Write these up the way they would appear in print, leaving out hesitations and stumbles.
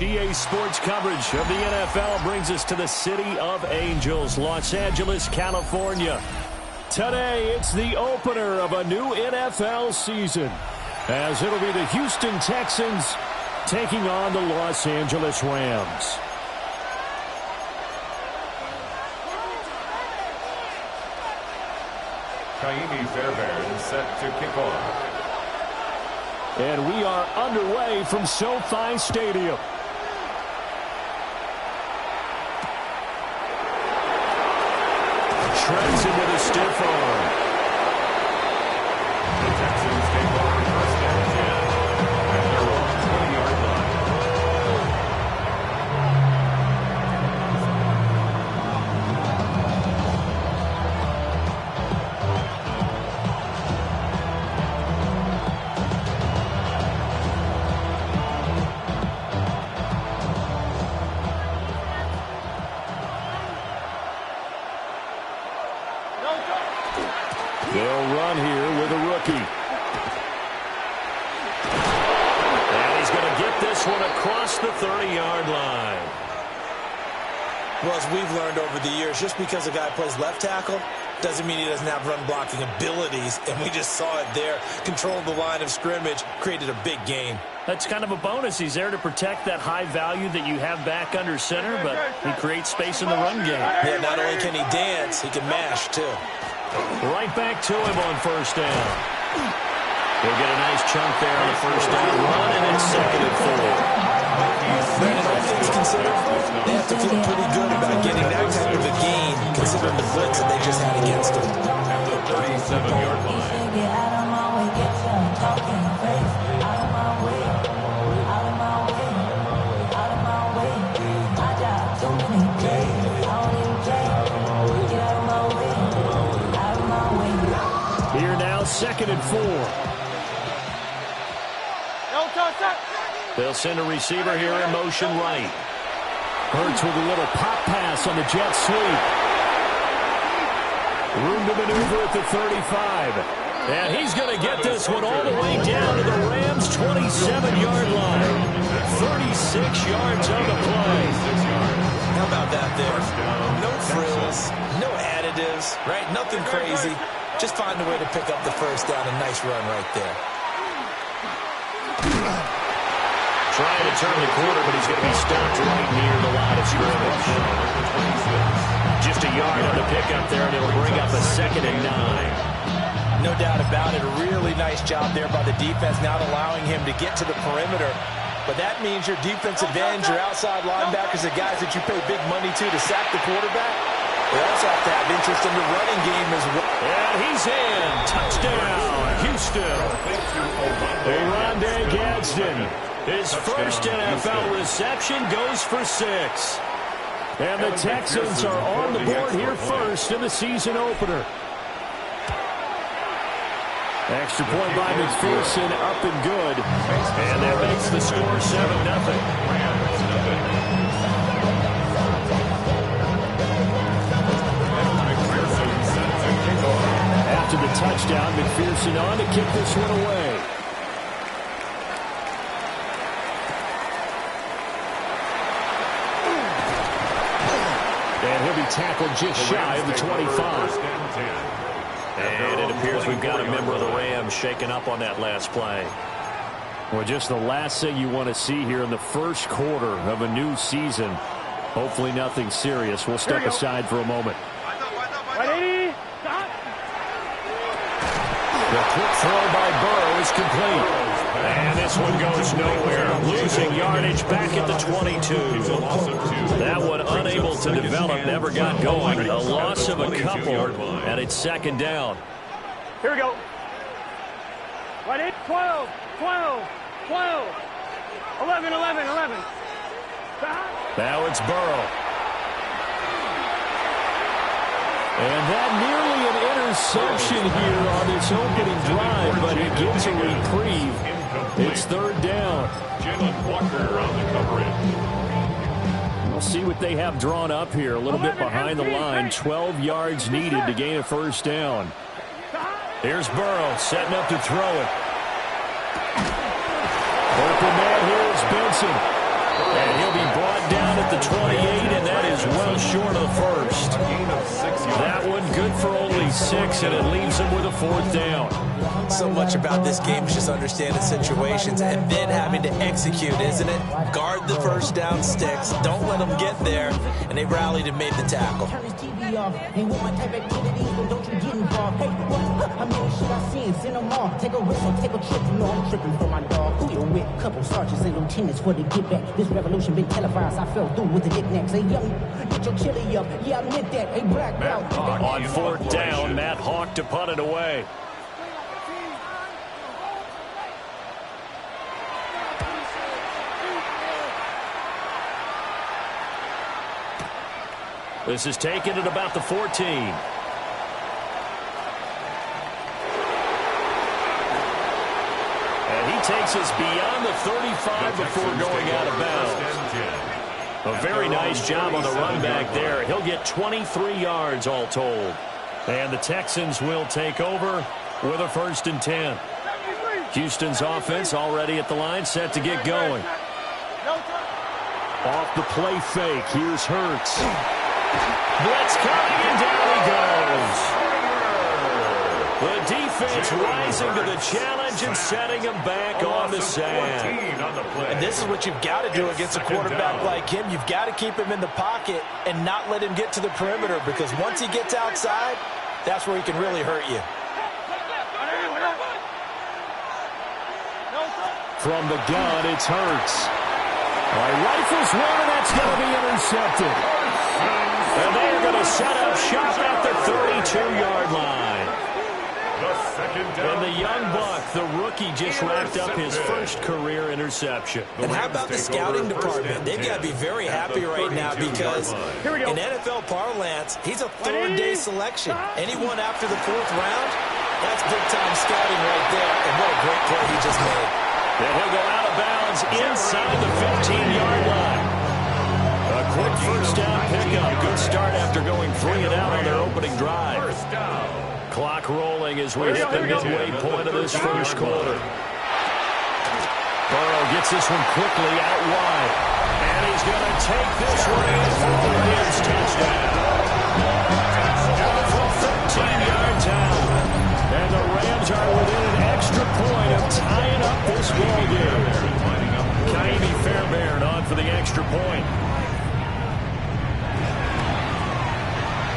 EA Sports coverage of the NFL brings us to the City of Angels, Los Angeles, California. Today, it's the opener of a new NFL season, as it'll be the Houston Texans taking on the Los Angeles Rams. Kaimi Fairbairn set to kick off. And we are underway from SoFi Stadium. Shreds him with a stiff arm. The Texans take over first and 10 at their own 20-yard line. They'll run here with a rookie. And he's going to get this one across the 30-yard line. Well, as we've learned over the years, just because a guy plays left tackle doesn't mean he doesn't have run-blocking abilities, and we just saw it there. Controlled the line of scrimmage, created a big gain. That's kind of a bonus. He's there to protect that high value that you have back under center, but he creates space in the run game. Yeah, not only can he dance, he can mash, too. Right back to him on first down. He'll get a nice chunk there on the first down run, and it's 2nd and 4. Brandon, all things considered, they have to feel pretty good about getting that type of a gain, considering the blitz that they just had against them. At the 37-yard line. Get out of my way, get your talking face. Out of my way, out of my way, out of my way. I got too many days, I don't even play. Get out of my way, out of my way. Here now, 2nd and 4. They'll send a receiver here in motion right. Hurts with a little pop pass on the jet sweep. Room to maneuver at the 35. And he's going to get this one all the way down to the Rams' 27-yard line. 36 yards on the play. How about that there? No frills, no additives, right? Nothing crazy. Just find a way to pick up the first down. A nice run right there. Trying to turn the corner, but he's going to be stopped right near the line of scrimmage. Just a yard on the pickup there, and it'll bring up a 2nd and 9. No doubt about it. A really nice job there by the defense, not allowing him to get to the perimeter. But that means your defensive ends, your outside linebackers, the guys that you pay big money to sack the quarterback, they also have to have interest in the running game as well. And he's in. Touchdown, Houston. Rondé Gadsden. His first NFL reception goes for 6. And the Texans are on the board here first in the season opener. Extra point by McPherson, up and good. And that makes the score 7-0. After the touchdown, McPherson on to kick this one away. And he'll be tackled just shy of the 25. And it appears we've got a member of the Rams shaken up on that last play. Well, just the last thing you want to see here in the first quarter of a new season. Hopefully nothing serious. We'll step aside for a moment. Ready? Stop. The quick throw by Burrow is complete. And this one goes nowhere. Losing yardage back at the 22. That one unable to develop, never got going. A loss of a couple, and it's 2nd down. Here we go. Ready? 12, 12, 12, 11, 11, 11. Stop. Now it's Burrow. And that nearly an interception here on this opening drive, but it gives a reprieve. It's 3rd down. Jalen Walker on the coverage. We'll see what they have drawn up here. A little bit behind the line. 12 yards needed to gain a first down. Here's Burrow setting up to throw it. Open man here is Benson. And he'll be brought down at the 28, and that is well short of the first. That one good for only 6, and it leaves him with a 4th down. So much about this game is just understanding situations and then having to execute, isn't it? Guard the first down sticks. Don't let them get there. And they rallied and made the tackle. Turn this TV off. Ain't with my type of activities, but don't you get involved. Hey, what? I mean, shit I seen, send them off. Take a risk or take a trip. You know I'm tripping for my dog. Who you with? Couple sergeants and lieutenants for the get back. This revolution been televised. I fell through with the knickknacks. Hey, young, get your chili up. Yeah, I meant that. Hey, black belt. On 4th down, Matt Hawk to punt it away. This is taken at about the 14. And he takes us beyond the 35 before going out of bounds. A very nice job on the run back there. He'll get 23 yards all told. And the Texans will take over with a 1st and 10. Houston's offense already at the line, set to get going. Off the play fake, here's Hurts. Blitz coming, and down he goes. The defense rising to the challenge and setting him back on the sand. And this is what you've got to do against a quarterback like him. You've got to keep him in the pocket and not let him get to the perimeter, because once he gets outside, that's where he can really hurt you. From the gun, it's Hurts. All right, rifles one, and that's going to be intercepted. And they're going to set up shop at the 32-yard line. And the young buck, the rookie, just wrapped up his first career interception. And how about the scouting department? They've got to be very happy right now, because in NFL parlance, he's a 3rd-day selection. Anyone after the 4th round, that's big-time scouting right there. And what a great play he just made. And he'll go out of bounds inside the 15-yard line. A quick first down pickup. Good start after going 3 and out on their opening drive. Clock rolling as we hit the midway point of this first quarter. Burrow gets this one quickly out wide. And he's going to take this one in for the Rams touchdown. From 13 yards out. And the Rams are within an extra point of tying up this ball game. Kaimi Fairbairn on for the extra point.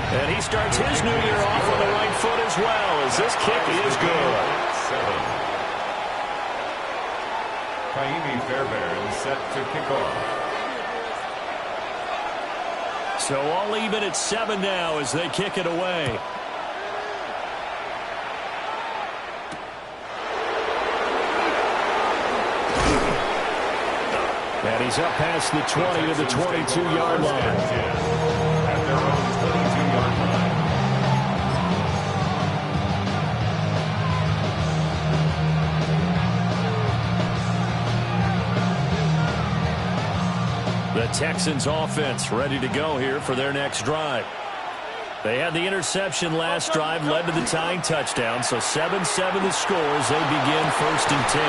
And he starts his new year off on the right foot as well, as this kick is good. Kaimi Fairbairn set to kick off. So all even at 7 now as they kick it away. And he's up past the 20 to the 22-yard line. At their own 22-yard line. The Texans offense ready to go here for their next drive. They had the interception last drive, led to the tying touchdown, so 7-7 the score as they begin 1st and 10.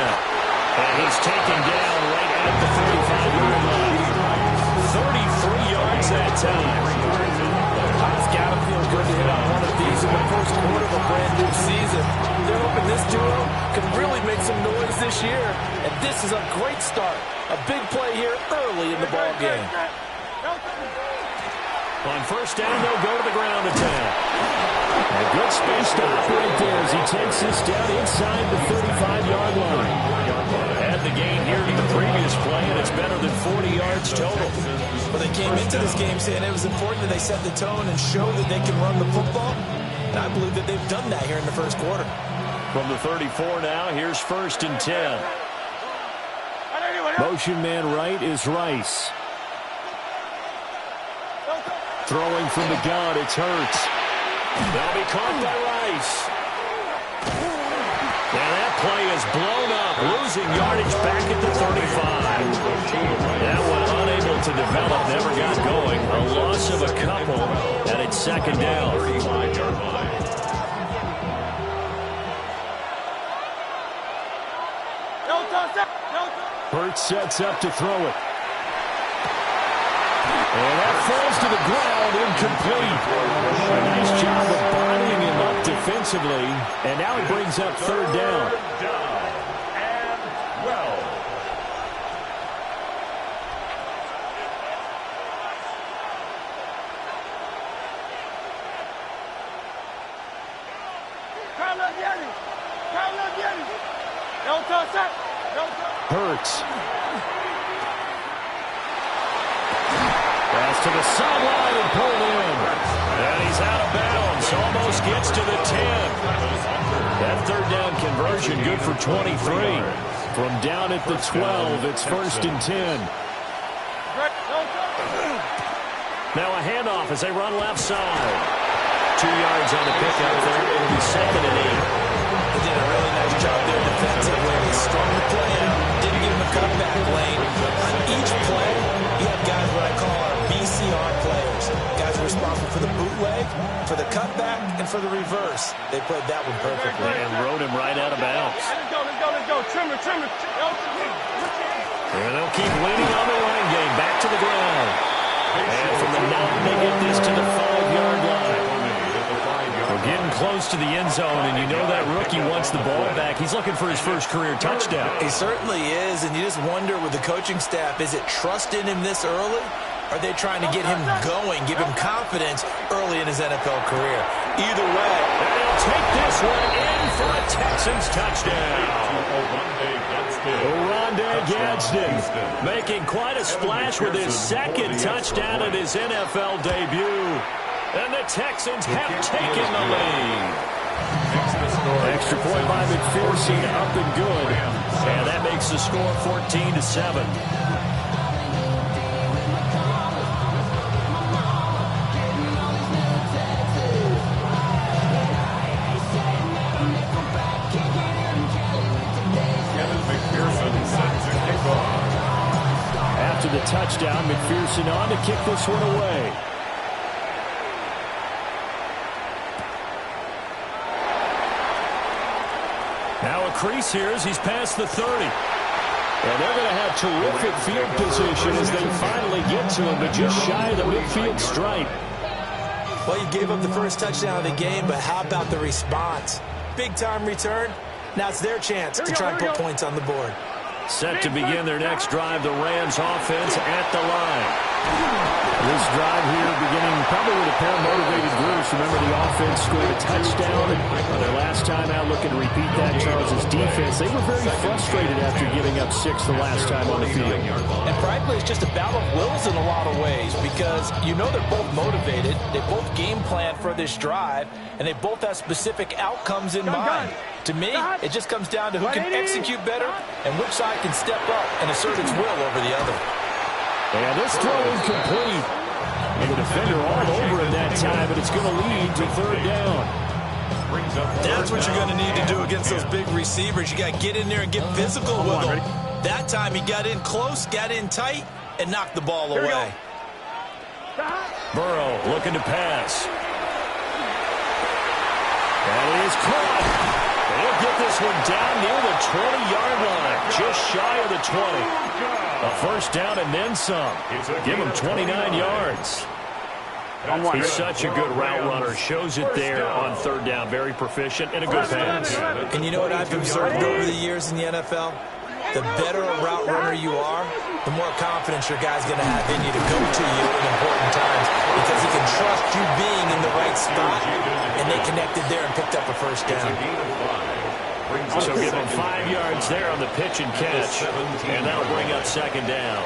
And he's taken down right at the 35-yard line. 33 yards that time. It's got to feel good to hit on one of these in the first quarter of a brand new season. They're hoping this duo can really make some noise this year. And this is a great start. A big play here early in the ball game. On 1st down, they'll go to the ground attack. A good space to operate there as he takes this down inside the 35-yard line. Had the gain here in the previous play, and it's better than 40 yards total. Well, they came into this game saying it was important that they set the tone and show that they can run the football. And I believe that they've done that here in the first quarter. From the 34 now, here's 1st and 10. Motion man right is Rice. Throwing from the gun, it's Hurts. They'll be caught by Rice. And that play is blown up, losing yardage back at the 35. That one unable to develop, never got going. A loss of a couple, and it's 2nd down. 35-yard line. Hurts sets up to throw it. And that falls to the ground, incomplete. A nice job of bodying him up defensively. And now he brings up third down. Hurts. Pass to the sideline and pulled in. And he's out of bounds. Almost gets to the 10. That third down conversion good for 23. From down at the 12, it's 1st and 10. Now a handoff as they run left side. 2 yards on the pickup there. It'll be 2nd and 8. He did a really nice job there defensively. He strung the play out. Didn't give him a cutback lane. On each play, you have guys what I call our BCR players. Guys are responsible for the bootleg, for the cutback, and for the reverse. They played that one perfectly. And rode him right out of bounds. Let's go. Trimmer. And they'll keep leaning on the line game. Back to the ground. And from the 9, they get this to the 5-yard line. We're getting close to the end zone, and you know that rookie wants the ball back. He's looking for his first career touchdown. He certainly is, and you just wonder with the coaching staff, is it trust in him this early? Are they trying to get him going, give him confidence early in his NFL career? Either way. And they'll take this one in for a Texans touchdown. Oronde Gadsden making quite a splash with his 2nd touchdown in his NFL debut. And the Texans have taken the lead. Extra point by McPherson, up and good. And that makes the score 14-7. After the touchdown, McPherson on to kick this one away. Now a crease here as he's past the 30. And they're going to have terrific field position as they finally get to him, but just shy of the midfield stripe. Well, you gave up the first touchdown of the game, but how about the response? Big-time return. Now it's their chance to try and put points on the board. Set to begin their next drive, the Rams offense at the line. This drive here beginning probably with a pair of motivated groups. Remember, the offense scored a touchdown on their last time out. Looking to repeat that, Charles' defense. They were very frustrated after giving up 6 the last time on the field. And frankly, it's just a battle of wills in a lot of ways because you know they're both motivated. They both game plan for this drive, and they both have specific outcomes in mind. To me, it just comes down to who can execute better and which side can step up and assert its will over the other. And this throw incomplete. And the defender all over him that time, but it's going to lead to 3rd down. That's what you're going to need to do against those big receivers. You got to get in there and get physical with them. That time he got in close, got in tight, and knocked the ball away. Burrow looking to pass. That is caught. They'll get this one down near the 20-yard line, just shy of the 20. A first down and then some. Give him 29 yards. He's such a good route runner. Shows it there on 3rd down. Very proficient and a good pass. And you know what I've observed over the years in the NFL? The better a route runner you are, the more confidence your guy's going to have in you to go to you in important times because he can trust you being in the right spot, and they connected there and picked up a first down. So give him 5 yards there on the pitch and catch, and that'll bring up 2nd down.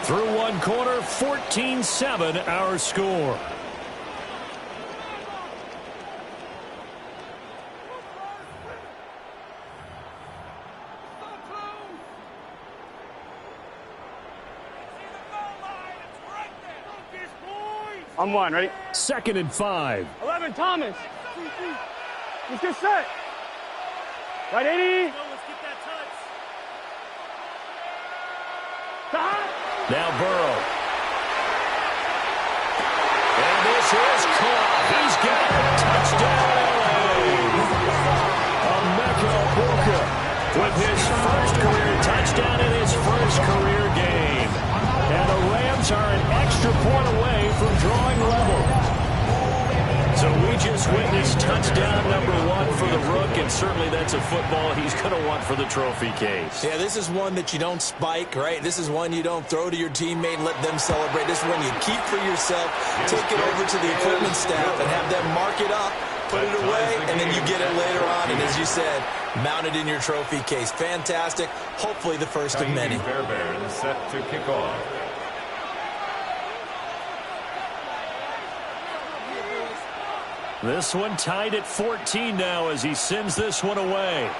Through one quarter, 14-7 our score. I'm 1, ready? 2nd and 5. 11, Thomas. Let's get set. Right, 80. Let's get that touch. Now Burrow. And this is caught. He's got a touchdown. Emeka Booker with his first career touchdown in his first career game. And the Rams are an extra extra point away from drawing level. So we just witnessed touchdown number 1 for the Rook, and certainly that's a football he's going to want for the trophy case. Yeah, this is one that you don't spike, right? This is one you don't throw to your teammate and let them celebrate. This is one you keep for yourself, take it over to the equipment staff, and have them mark it up, put it away, and then you get it later on. And as you said, mount it in your trophy case. Fantastic. Hopefully the first of many. Fairbairn set to kick off. This one tied at 14 now as he sends this one away.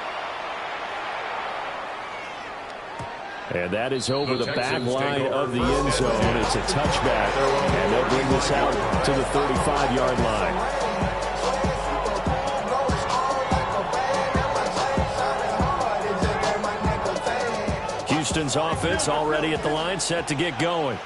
And that is over the back line of the end zone. It's a touchback, and they'll bring this out to the 35-yard line. Houston's offense already at the line, set to get going.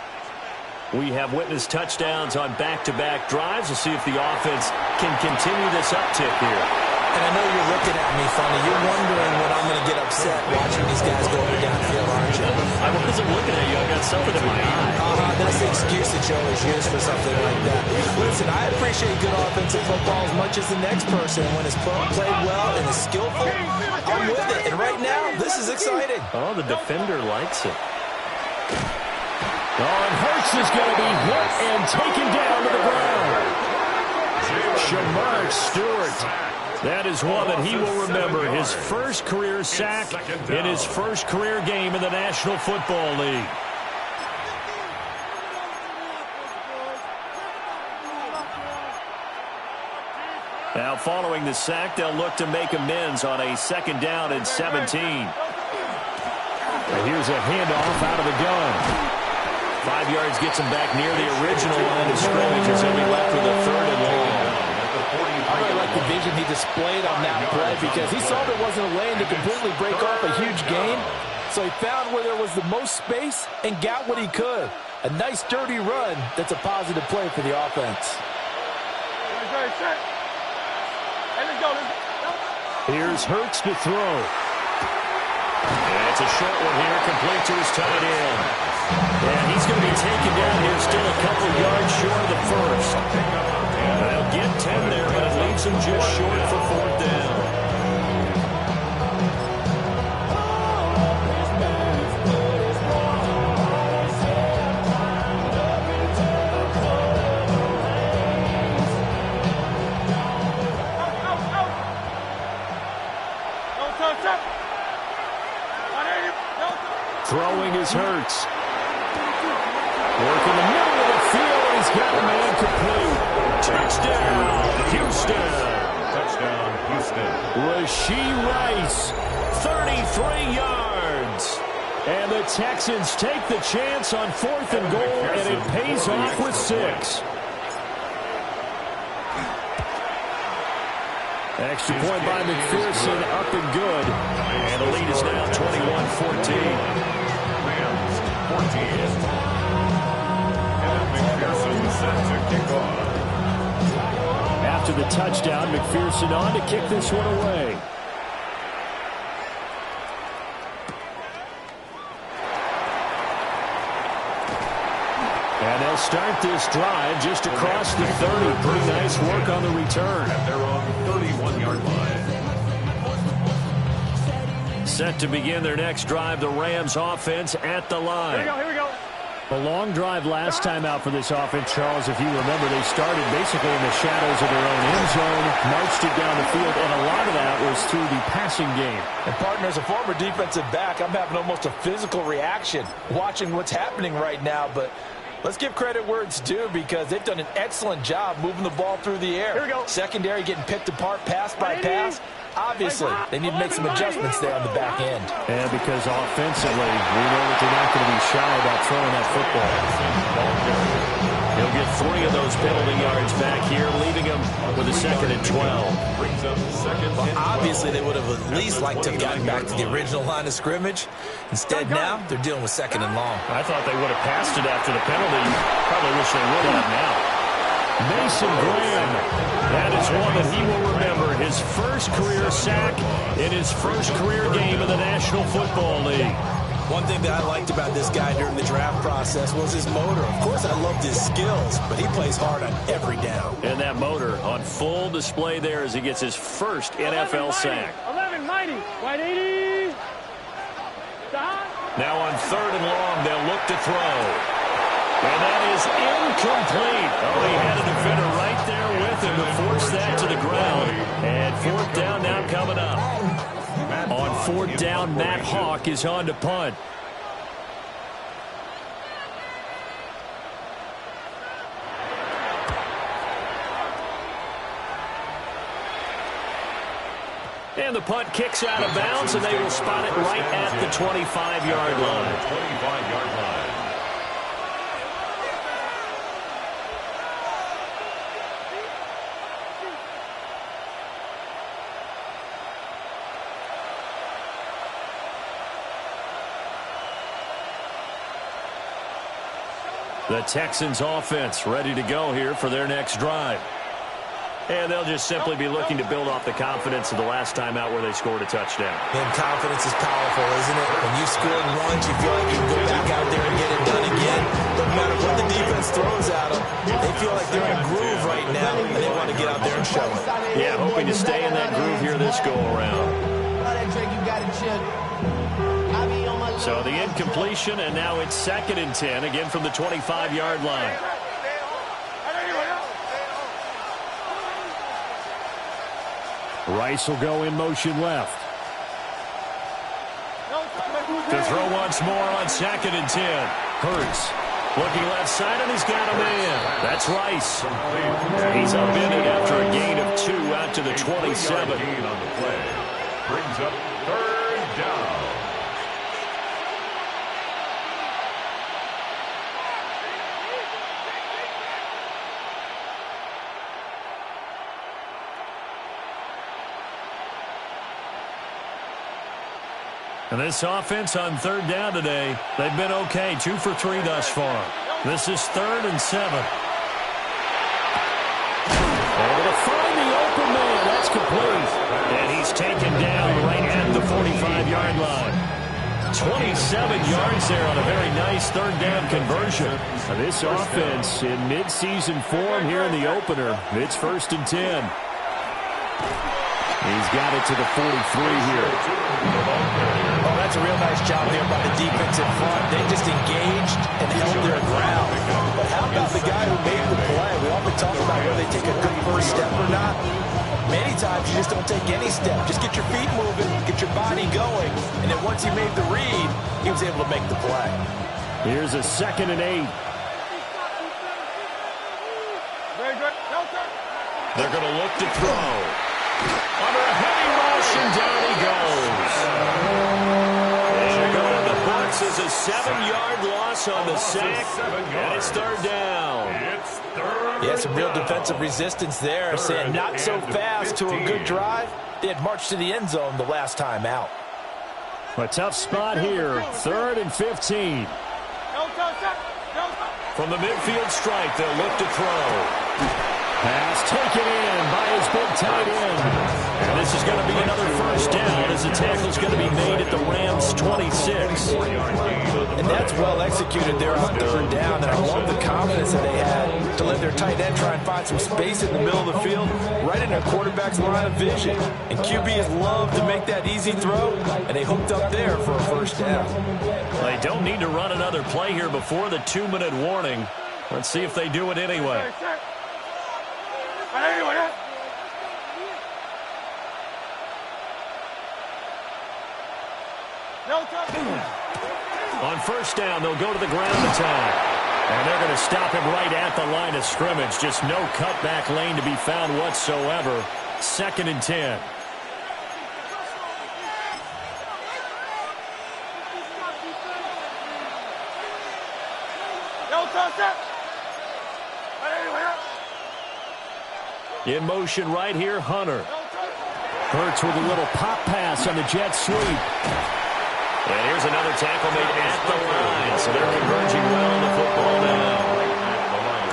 We have witnessed touchdowns on back-to-back drives. We'll see if the offense can continue this uptick here. And I know you're looking at me funny. You're wondering when I'm going to get upset watching these guys go over downfield, aren't you? I wasn't looking at you. I got something in my eye. That's the excuse that you always use for something like that. Listen, I appreciate good offensive football as much as the next person. When it's played well and is skillful, I'm with it. And right now, this is exciting. Oh, the defender likes it. Oh, and Hurts is going to be hit and taken down to the ground. Shamar Stewart. That is one that he will remember. His first career sack in his first career game in the National Football League. Now, following the sack, they'll look to make amends on a 2nd down and 17. And here's a handoff out of the gun. 5 yards gets him back near the original line of scrimmage as he'll be left with a 3rd and long. I really like the vision he displayed on that play because he saw there wasn't a lane to completely break off a huge gain. So he found where there was the most space and got what he could. A nice, dirty run that's a positive play for the offense. Here's Hurts to throw. And it's a short one here, complete to his tight end. And he's going to be taken down here, still a couple yards short of the first. They'll get 10 there, but it leaves him just short for 4th down. Throwing is Hurts. Work in the middle of the field. He's got a man complete. Touchdown, Houston. Touchdown, Houston. Rashee Rice, 33 yards. And the Texans take the chance on 4th and goal, and it pays off with 6. Extra point by McPherson, up and good. And the lead is now 21-14. Rams, 14. And McPherson set to kick off. After the touchdown, McPherson on to kick this one away. And they'll start this drive just across the 30. Pretty nice work on the return. They're on the 31-yard line. Set to begin their next drive, the Rams offense at the line. Here we go. A long drive last time out for this offense, Charles. If you remember, they started basically in the shadows of their own end zone, marched it down the field, and a lot of that was through the passing game. And partner, as a former defensive back, I'm having almost a physical reaction watching what's happening right now, but let's give credit where it's due because they've done an excellent job moving the ball through the air. Here we go. Secondary getting picked apart pass by pass. Obviously, they need to make some adjustments there on the back end. And because offensively, we know that they're not going to be shy about throwing that football. He'll get 3 of those penalty yards back here, leaving him with a 2nd and 12. Well, obviously, they would have at least liked to have gotten back to the original line of scrimmage. Instead, now, they're dealing with 2nd and long. I thought they would have passed it after the penalty. Probably wish they would have now. Mason Graham, that is one that he will remember. His first career sack in his first career game in the National Football League. One thing that I liked about this guy during the draft process was his motor. Of course, I loved his skills, but he plays hard on every down. And that motor on full display there as he gets his first NFL sack. 11, mighty. Right 80. Now on 3rd and long, they'll look to throw. And that is incomplete. Oh, he had a defender right there with him to force that to the ground. And 4th down now coming up. On 4th down, Matt Hawk is on to punt. And the punt kicks out of bounds, and they will spot it right at the 25-yard line. 25-yard line. The Texans offense ready to go here for their next drive. And they'll just simply be looking to build off the confidence of the last time out where they scored a touchdown. And confidence is powerful, isn't it? When you scored once, you feel like you can go back out there and get it done again. No matter what the defense throws at them, they feel like they're in a groove right now, and they want to get out there and show it. Yeah, hoping to stay in that groove here this go-around. So the incompletion, and now it's 2nd and 10, again from the 25-yard line. Rice will go in motion left. To throw once more on 2nd and 10. Hurts looking left side, and he's got a man. That's Rice. He's upended after a gain of 2 out to the 27. Gain on the play. Brings up 3rd down. And this offense on 3rd down today, they've been okay. 2 for 3 thus far. This is 3rd and 7. Able to find the open man. That's complete. And he's taken down right at the 45-yard line. 27 yards there on a very nice 3rd down conversion. Now this offense in midseason form here in the opener. It's 1st and 10. He's got it to the 43 here. Oh, that's a real nice job there by the defense in front. They just engaged and held their ground. But how about the guy who made the play? We often talk about whether they take a good first step or not. Many times you just don't take any step. Just get your feet moving, get your body going. And then once he made the read, he was able to make the play. Here's a 2nd and 8. Very good. They're going to look to throw. Under a heavy rush, and down he goes. And going to the box is a 7-yard loss on the sack, and it's 3rd down. It's 3rd. Yeah, some real defensive resistance there, saying not so fast to a good drive. They had marched to the end zone the last time out. A tough spot here, 3rd and 15. From the midfield stripe, they'll look to throw. Pass taken in by his big tight end. And this is going to be another 1st down as the tackle's going to be made at the Rams' 26. And that's well executed there on 3rd down. And I love the confidence that they had to let their tight end try and find some space in the middle of the field, right in their quarterback's line of vision. And QBs love to make that easy throw, and they hooked up there for a 1st down. They don't need to run another play here before the 2-minute warning. Let's see if they do it anyway. On 1st down, they'll go to the ground attack. And they're going to stop him right at the line of scrimmage. Just no cutback lane to be found whatsoever. 2nd and 10. In motion right here, Hunter. Hurts with a little pop pass on the jet sweep. And here's another tackle made at the line. So they're converging well on the football now.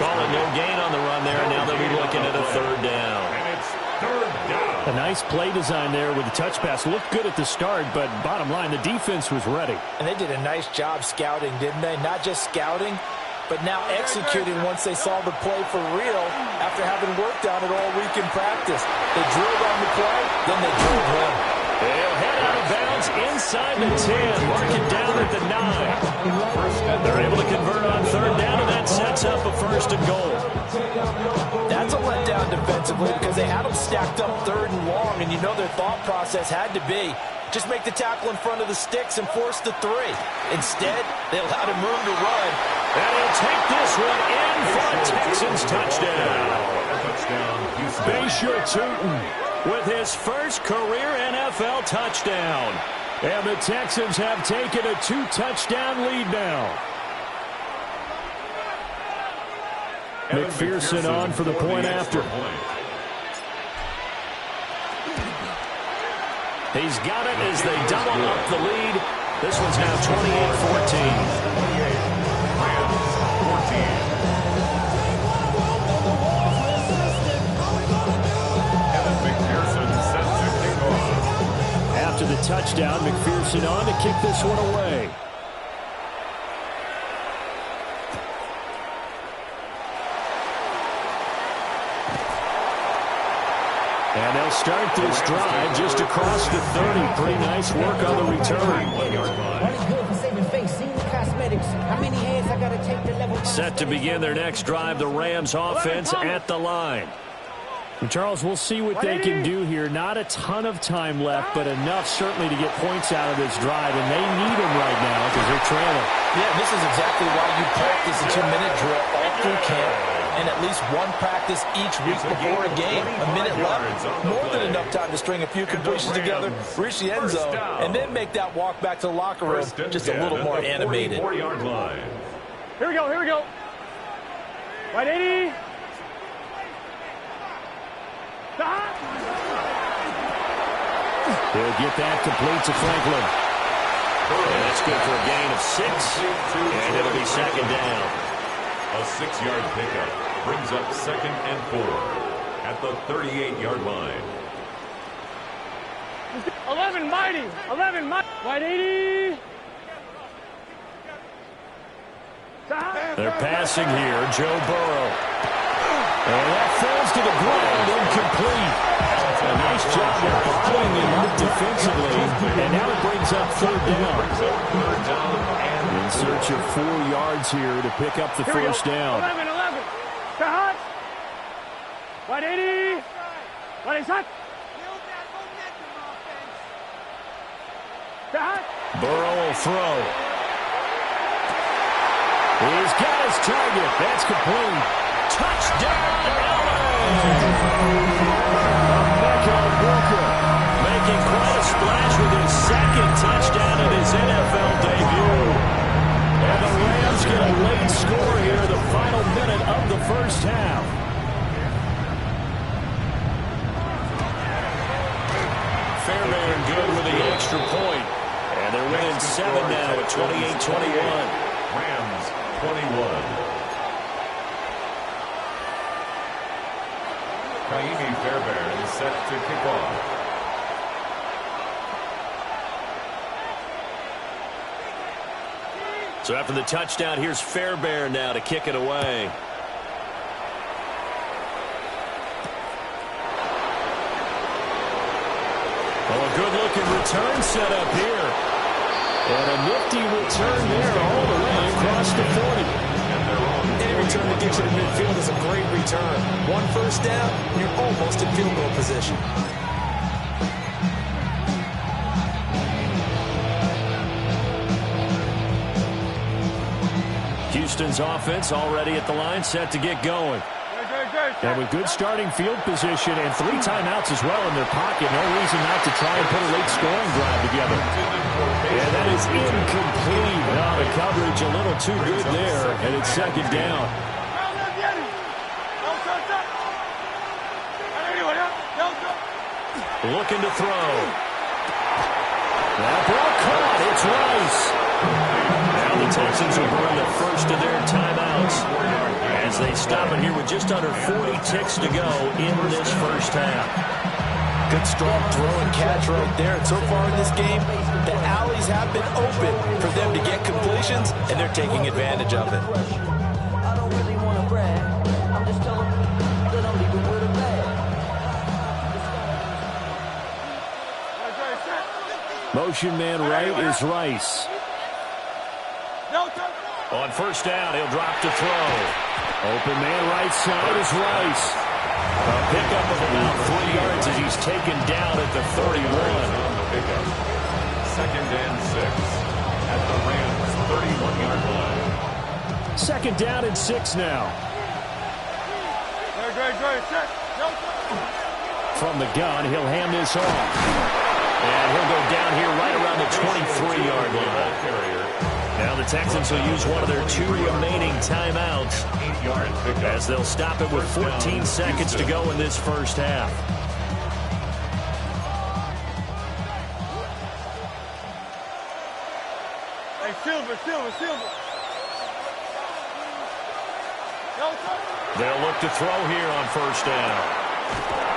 Calling no gain on the run there, and now they'll be looking at a 3rd down. And it's 3rd down. A nice play design there with the touch pass. Looked good at the start, but bottom line, the defense was ready. And they did a nice job scouting, didn't they? Not just scouting, but now executing once they saw the play for real after having worked on it all week in practice. They drilled on the play, then they drilled him. They'll head out of bounds inside the 10. Mark it down at the 9. They're able to convert on third down, and that sets up a first and goal. That's a letdown defensively because they had them stacked up third and long, and you know their thought process had to be just make the tackle in front of the sticks and force the 3. Instead, they allowed him room to run. And he'll take this one in for a Texans touchdown. Bayshore Tootin with his first career NFL touchdown. And the Texans have taken a 2-touchdown lead now. McPherson on for the point after. He's got it as they double up the lead. This one's now 28-14. After the touchdown, McPherson on to kick this one away. And they'll start this drive just across the 30. Pretty nice work on the return. Set to begin their next drive, the Rams offense at the line. And Charles, we'll see what they can do here. Not a ton of time left, but enough certainly to get points out of this drive. And they need them right now because they're trailing. Yeah, this is exactly why you practice a 2-minute drill all through camp. And at least one practice each week before a game. A minute left. More than enough time to string a few completions together, reach the end zone, and then make that walk back to the locker room just a little more animated. Here we go, here we go. Right 80. He'll get that complete to Franklin. And that's good for a gain of 6. And it'll be second down. A 6-yard pickup brings up 2nd and 4 at the 38-yard line. 11 mighty. 11 mighty. Right 80. They're passing here. Joe Burrow. And that falls to the ground, incomplete. A nice job of bottling him up defensively. And now it brings up third down. In search of 4 yards here to pick up the first down. 11. Hot. Right 80. Right is hot. Burrow will throw. He's got his target. That's complete. Touchdown, Walker making quite a splash with his second touchdown in his NFL debut. And the Rams get a late score here, the final minute of the first half. Fairbairn good with the extra point. And they're winning 7 now at 28-21. Rams 21. Kaimi Fairbairn is set to kick off. So after the touchdown, here's Fairbairn now to kick it away. Oh, a good-looking return set up here. And a nifty return there all the way across the 40. Any return that gets you to midfield is a great return. 1 first down, you're almost in field goal position. Houston's offense already at the line, set to get going. And with good starting field position and 3 timeouts as well in their pocket, no reason not to try and put a late scoring drive together. And that is incomplete. Now the coverage a little too good there, and it's second down. Looking to throw. That ball caught. It's Rice. Now the Texans will burn the first of their timeouts as they stop it here with just under 40 ticks to go in this first half. Good, strong throw and catch right there. And so far in this game, the alleys have been open for them to get completions, and they're taking advantage of it. I don't really want to brag. I'm just telling you that I'm leaving with a bag. Motion man right is Rice. On first down, he'll drop to throw. Open man right side is Rice. A pickup of about 3 yards as he's taken down at the 31. Second and 6 at the Rams' 31-yard line. Second down and 6 now. From the gun, he'll hand this off. And he'll go down here right around the 23-yard line. Now the Texans will use one of their 2 remaining timeouts as they'll stop it with 14 seconds to go in this first half. Hey, Silver. They'll look to throw here on first down.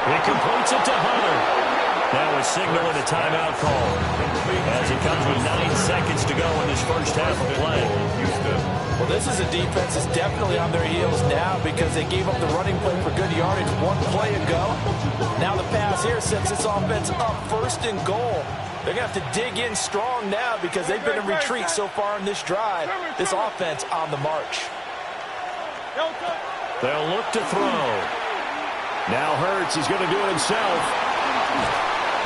He completes it to Hunter. Now a signal and a timeout call as it comes with 9 seconds to go in this first half of play. Well, this is a defense that's definitely on their heels now because they gave up the running play for good yardage 1 play ago. Now the pass here sets this offense up first and goal. They're going to have to dig in strong now because they've been in retreat so far in this drive. This offense on the march. They'll look to throw. Now Hurts is going to do it himself.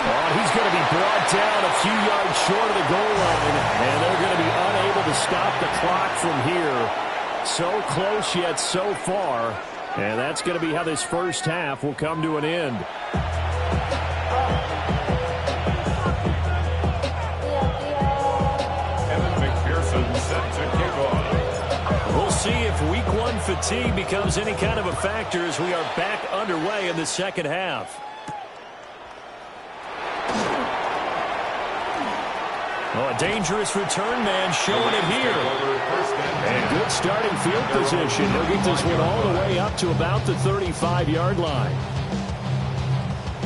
Oh, he's going to be brought down a few yards short of the goal line, and they're going to be unable to stop the clock from here. So close yet so far, and that's going to be how this first half will come to an end. Kevin McPherson set to kick off. We'll see if week 1 fatigue becomes any kind of a factor as we are back underway in the second half. Oh, a dangerous return man showing it here. And good starting field position. He'll get this one all the way up to about the 35-yard line.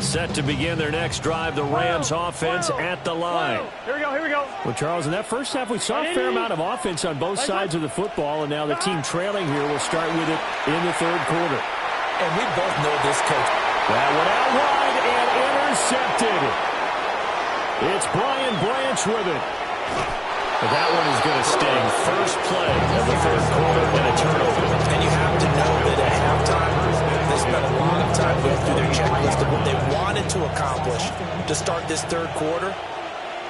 Set to begin their next drive, the Rams offense at the line. Here we go. Well, Charles, in that first half, we saw a fair amount of offense on both sides of the football, and now the team trailing here will start with it in the third quarter. And we both know this, coach. That one out wide and intercepted. It's Brian Branch with it. But that one is going to sting. First play of the third quarter and a turnover. And you have to know that at halftime, they spent a lot of time going through their checklist of what they wanted to accomplish to start this third quarter.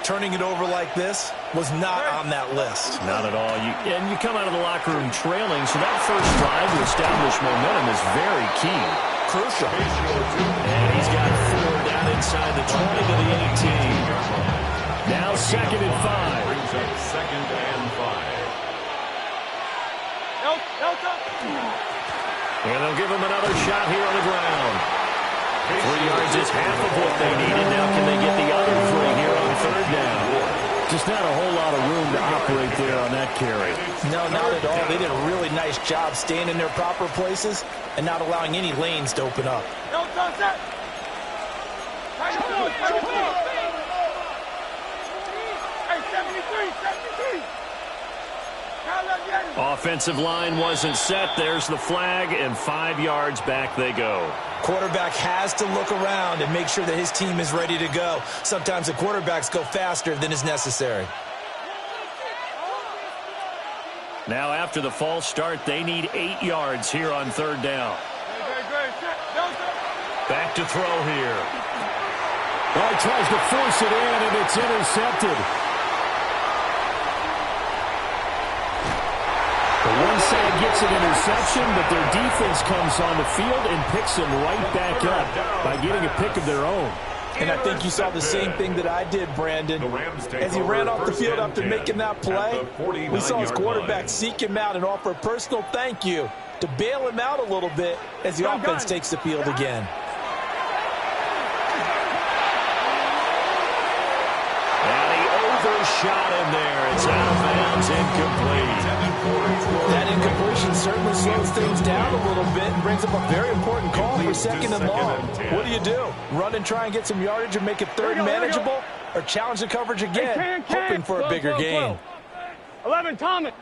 Turning it over like this was not on that list. Not at all. And you come out of the locker room trailing, so that first drive to establish momentum is very key. Crucial. And he's got 4 down inside the 20 to the 18. Now second and 5. Brings up second and 5. And they'll give him another shot here on the ground. 3 yards is half of what they needed. Now can they get the other 3 here on third down? Just not a whole lot of room to operate there on that carry. No, not at all. They did a really nice job staying in their proper places and not allowing any lanes to open up. Offensive line wasn't set. There's the flag, and 5 yards back they go. Quarterback has to look around and make sure that his team is ready to go. Sometimes the quarterbacks go faster than is necessary. Now after the false start, they need 8 yards here on third down. Back to throw here. Oh, he tries to force it in, and it's intercepted. The one side gets an interception, but their defense comes on the field and picks them right back up by getting a pick of their own. And I think you saw the same thing that I did, Brandon. As he ran off the field after making that play, we saw his quarterback seek him out and offer a personal thank you to bail him out a little bit as the offense takes the field again. And he shot in there. It's out of bounds, incomplete. That incompletion certainly slows things down a little bit and brings up a very important call for second and long. What do? Run and try and get some yardage and make it third and manageable? Or challenge the coverage again, hoping for a bigger gain? 11, Thomas.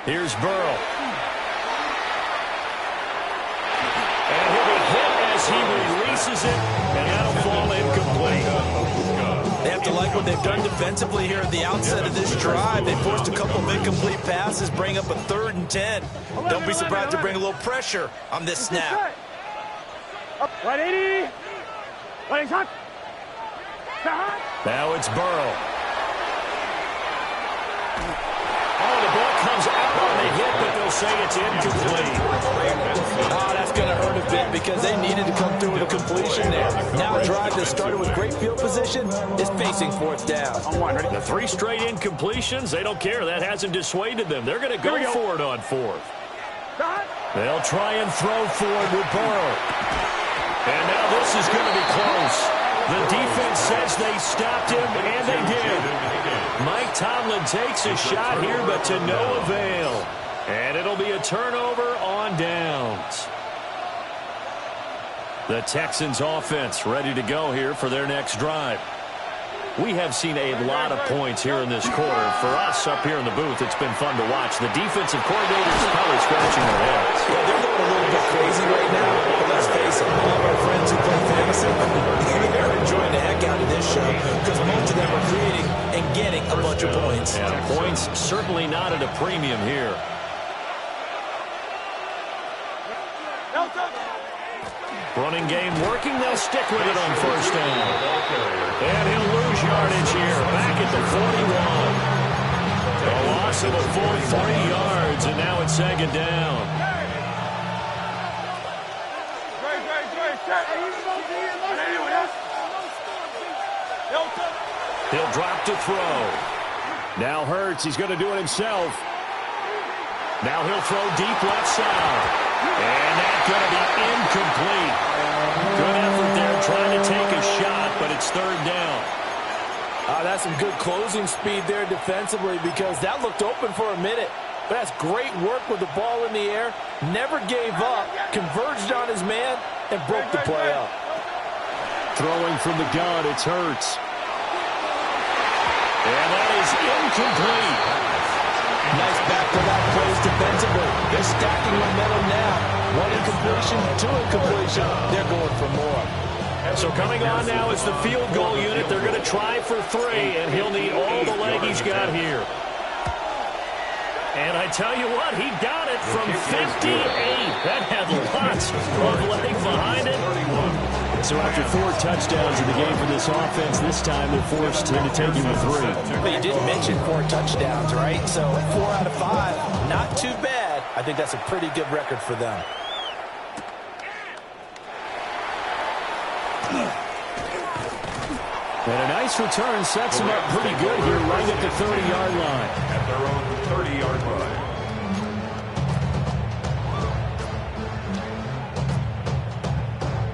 Here's Burrow. And he'll be hit as he releases it, and that'll fall incomplete. They have to like what they've done defensively here at the outset of this drive. They forced a couple of incomplete passes, bring up a 3rd and 10. Don't be surprised to bring a little pressure on this snap. 180. 180. Now it's Burrow. Oh, the ball comes out on the hit, but they'll say it's incomplete. Oh, that's going to hurt a bit because they needed to come through with a completion there. Now a drive that started with great field position is facing 4th down. The 3 straight incompletions, they don't care. That hasn't dissuaded them. They're going to go for it on 4th. They'll try and throw for it with Burrow. And now this is going to be close. The defense says they stopped him, and they did. Mike Tomlin takes a shot here, but to no avail. And it'll be a turnover on downs. The Texans offense ready to go here for their next drive. We have seen a lot of points here in this quarter. For us up here in the booth, it's been fun to watch. The defensive coordinators probably scratching their heads. Yeah, they're going a little bit crazy right now, but let's face it, all of our friends who play fantasy, they're enjoying the heck out of this show because most of them are creating and getting a bunch of points. Yeah, points certainly not at a premium here. Running game working. They'll stick with it on 1st down. And he'll lose yardage here. Back at the 41. A loss of a full 3 yards, and now it's 2nd down. He'll drop to throw. Now Hurts. He's going to do it himself. Now he'll throw deep left side. And that's going to be incomplete. Good effort there trying to take a shot, but it's 3rd down. That's some good closing speed there defensively because that looked open for a minute. But that's great work with the ball in the air. Never gave up, converged on his man, and broke the play up. Throwing from the gun, it's Hurts. And that is incomplete. Nice back-to-back plays defensively. They're stacking momentum now. 1 incompletion, 2 incompletion. They're going for more. So coming on now is the field goal unit. They're going to try for 3, and he'll need all the leg he's got here. And I tell you what, he got it from 58. That had lots of leg behind it. So after 4 touchdowns in the game for this offense, this time they're forced to take him to 3. But you didn't mention 4 touchdowns, right? So 4 out of 5, not too bad. I think that's a pretty good record for them. And a nice return sets him up pretty good here right at the 30-yard line. At their own 30-yard line.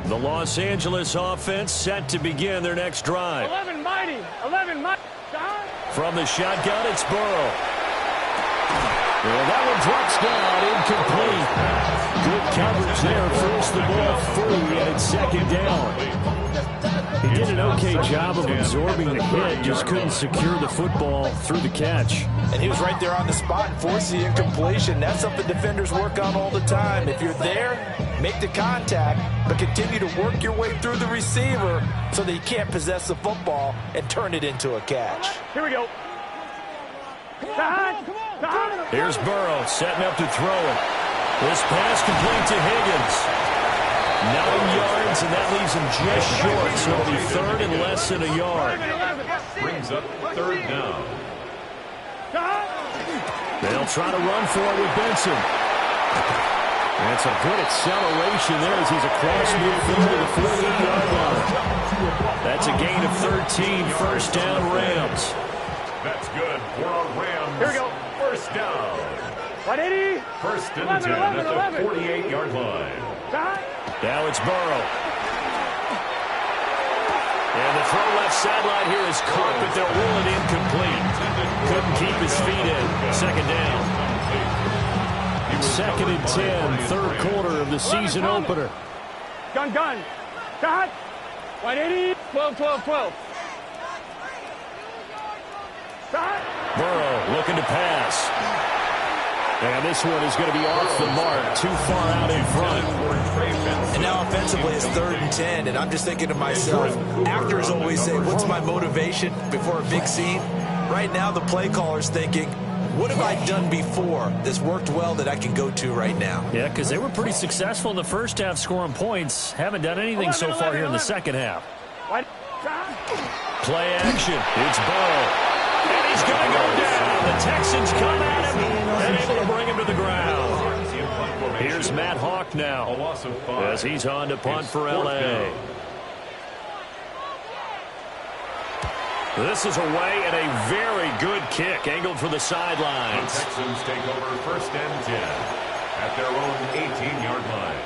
The Los Angeles offense set to begin their next drive. 11 mighty. 11 mighty. From the shotgun, it's Burrow. Well, that one drops down, incomplete. Good coverage there. Forced the ball free, and it's 2nd down. He did an okay job of absorbing the hit, just couldn't secure the football through the catch. And he was right there on the spot and forced the incompletion. That's something defenders work on all the time. If you're there, make the contact, but continue to work your way through the receiver so that he can't possess the football and turn it into a catch. Here we go. Here's Burrow setting up to throw it. This pass complete to Higgins. 9 yards, and that leaves him just short, so it'll be 3rd and less than a yard. Brings up 3rd down. They'll try to run for it with Benson. That's a good acceleration there as he's across midfield to the 48-yard line. That's a gain of 13, 1st down Rams. That's good for a Rams. Here we go. 1st down. 180. 1st and 10 at the 48-yard line. Now it's Burrow. And the throw left sideline here is caught, but they'll rule it incomplete. his feet in. Second down. 2nd and 10, third quarter of the season opener. Gun. Cut. 180. 12. Cut. Burrow looking to pass. And this one is going to be off the mark, too far out in front. And now offensively it's 3rd and 10, and I'm just thinking to myself, actors always say, what's my motivation before a big scene? Right now the play caller's thinking, what have I done before that's worked well that I can go to right now? Yeah, because they were pretty successful in the first half scoring points. Haven't done anything so far here in the second half. Play action. It's Burrow. And he's going to go down. The Texans come at him and able to bring him to the ground. Here's Matt Hawk now as he's on to punt for L.A. This is away and a very good kick angled for the sidelines. The Texans take over 1st and 10 at their own 18-yard line.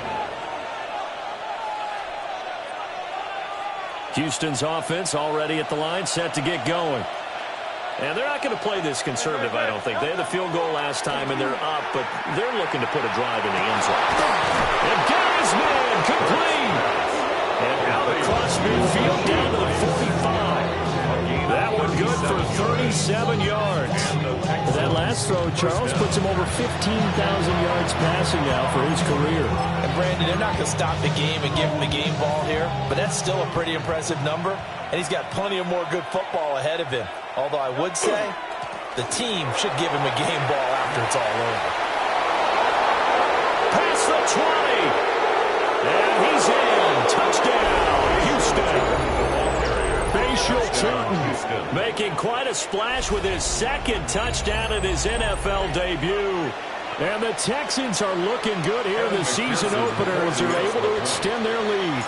Houston's offense already at the line, set to get going. And they're not going to play this conservative, I don't think. They had the field goal last time, and they're up, but they're looking to put a drive in the end zone. And got his man complete. And out across midfield down to the 45. That one good for 37 yards. And that last throw, Charles, puts him over 15,000 yards passing now for his career. And Brandon, they're not going to stop the game and give him the game ball here, but that's still a pretty impressive number, and he's got plenty of more good football ahead of him. Although I would say the team should give him a game ball after it's all over. Past the 20. And he's in. Touchdown, Houston. Facial Tootin making quite a splash with his 2nd touchdown in his NFL debut. And the Texans are looking good here in the season opener as they're able to extend their lead.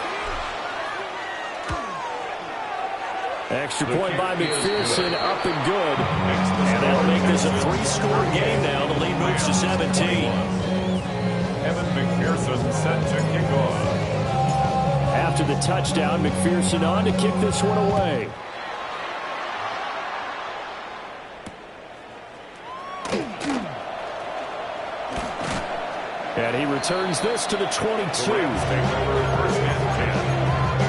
Extra point by McPherson, up and good. And that'll make this a 3-score game now. The lead moves to 17. Evan McPherson set to kick off. After the touchdown, McPherson on to kick this one away. And he returns this to the 22. The Rams take over 1st and 10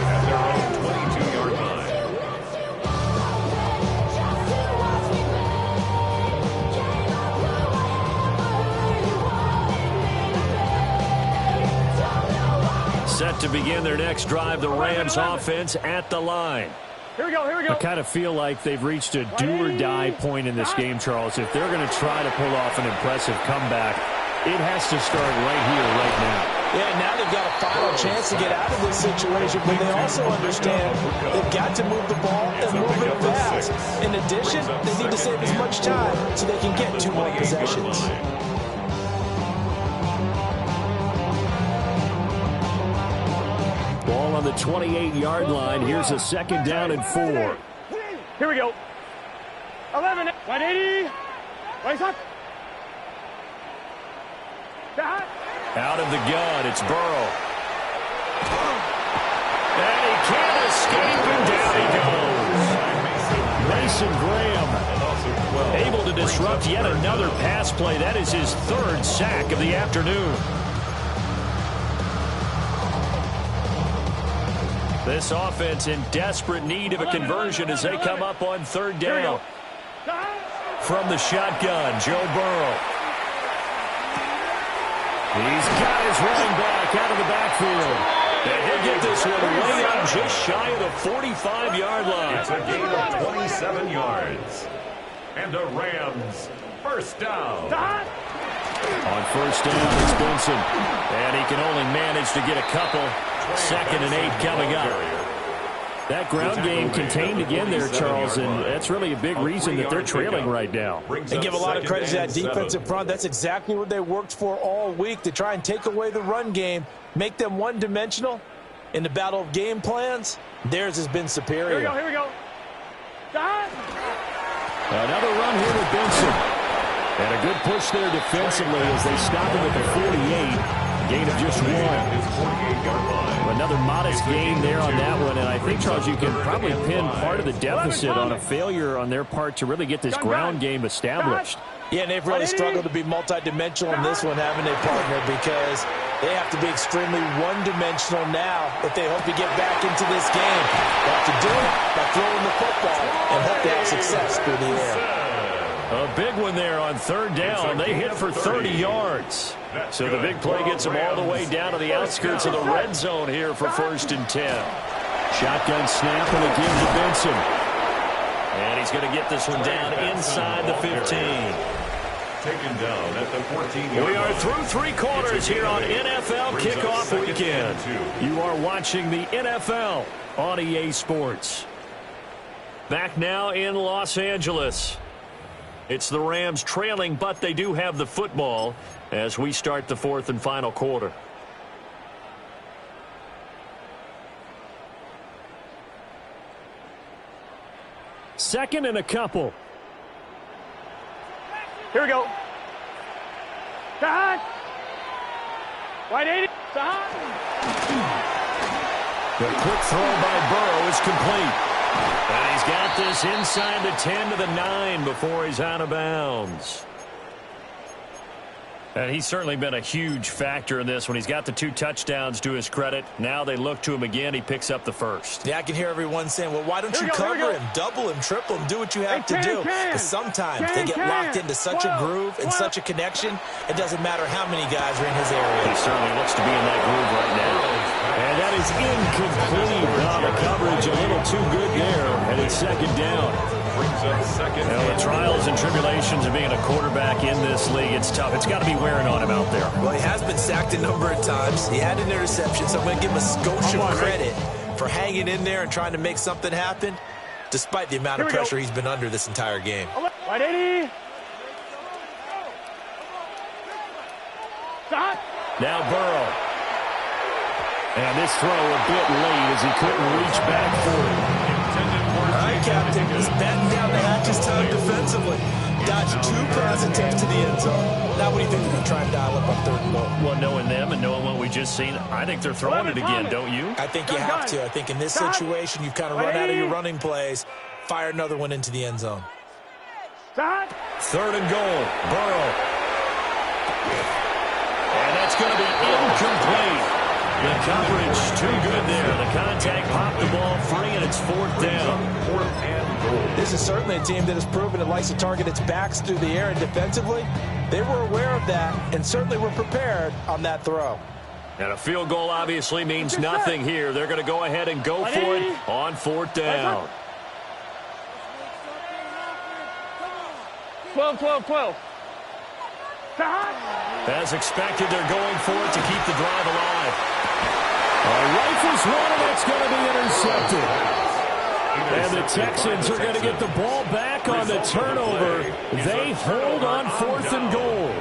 at their own 22-yard line. Set to begin their next drive, the Rams offense at the line. Here we go. I kind of feel like they've reached a do-or-die point in this game, Charles. If they're going to try to pull off an impressive comeback, it has to start right here, right now. Yeah, now they've got a final chance to get out of this situation, but they also understand they've got to move the ball and move it fast. In addition, they need to save as much time so they can get 2 more possessions. Ball on the 28-yard line. Here's a 2nd down and 4. Here we go. 11. 180. Right up. Out of the gun, it's Burrow. And he can't escape, and down he goes. Mason Graham able to disrupt yet another pass play. That is his 3rd sack of the afternoon. This offense in desperate need of a conversion as they come up on 3rd down. From the shotgun, Joe Burrow. He's got his running back out of the backfield. And he'll get this one way up just shy of the 45-yard line. It's a gain of 27 yards. And the Rams, 1st down. On 1st down, it's Benson. And he can only manage to get a couple. 2nd and 8 coming up. That ground game contained again there, Charles, and that's really a big reason that they're trailing right now. And give a lot of credit to that defensive front. That's exactly what they worked for all week, to try and take away the run game, make them one-dimensional. In the battle of game plans, theirs has been superior. Here we go. Another run here with Benson. And a good push there defensively as they stop him at the 48. Gain of just 1. Another modest gain there on that one, and I think, Charles, you can probably pin part of the deficit on a failure on their part to really get this ground game established. Yeah, and they've really struggled to be multidimensional in this one, haven't they, partner, because they have to be extremely one-dimensional now if they hope to get back into this game. They have to do it by throwing the football and hope to have success through the air. A big one there on 3rd down. They hit for 30 yards. So the big play gets them all the way down to the outskirts of the red zone here for 1st and 10. Shotgun snap, and it gives to Benson. And he's going to get this one down inside the 15. Taken down at the 14-yard. We are through 3 quarters here on NFL Kickoff Weekend. You are watching the NFL on EA Sports. Back now in Los Angeles. It's the Rams trailing, but they do have the football as we start the 4th and final quarter. Second and a couple. Here we go. Side. Wide 80. Side. The quick throw by Burrow is complete. And he's got this inside the 10 to the 9 before he's out of bounds. And he's certainly been a huge factor in this when he's got the 2 touchdowns to his credit. Now they look to him again. He picks up the first. Yeah, I can hear everyone saying, well, why don't you cover him, double him, triple him, do what you have to do. Because sometimes they get locked into such a groove and such a connection, it doesn't matter how many guys are in his area. He certainly looks to be in that groove right now. And that is incomplete. The coverage a little too good there, and it's 2nd down. Now, the trials and tribulations of being a quarterback in this league, it's tough. It's got to be wearing on him out there. Well, he has been sacked a number of times. He had an interception, so I'm going to give him a skosh of credit for hanging in there and trying to make something happen, despite the amount of pressure he's been under this entire game. Wide 80. Stop. Now Burrow. And this throw a bit late as he couldn't reach back for it. All right, Captain. He's batting down the hatches time defensively. Dodged 2 pass attempts to the end zone. Now what do you think they're going to try and dial up on 3rd and goal? Well, knowing them and knowing what we just seen, I think they're throwing it again, don't you? I think you have to. I think in this situation, you've kind of run out of your running plays. Fire another one into the end zone. 3rd and goal. Burrow. And that's going to be incomplete. The coverage too good there. The contact popped the ball free, and it's 4th down. 4th and goal. This is certainly a team that has proven it likes to target its backs through the air, and defensively, they were aware of that and certainly were prepared on that throw. And a field goal obviously means nothing here. They're going to go ahead and go for it on 4th down. 12. As expected, they're going for it to keep the drive alive. Rifles one, and it's going to be intercepted. And the Texans are going to get the ball back on the turnover. They hold on 4th and goal.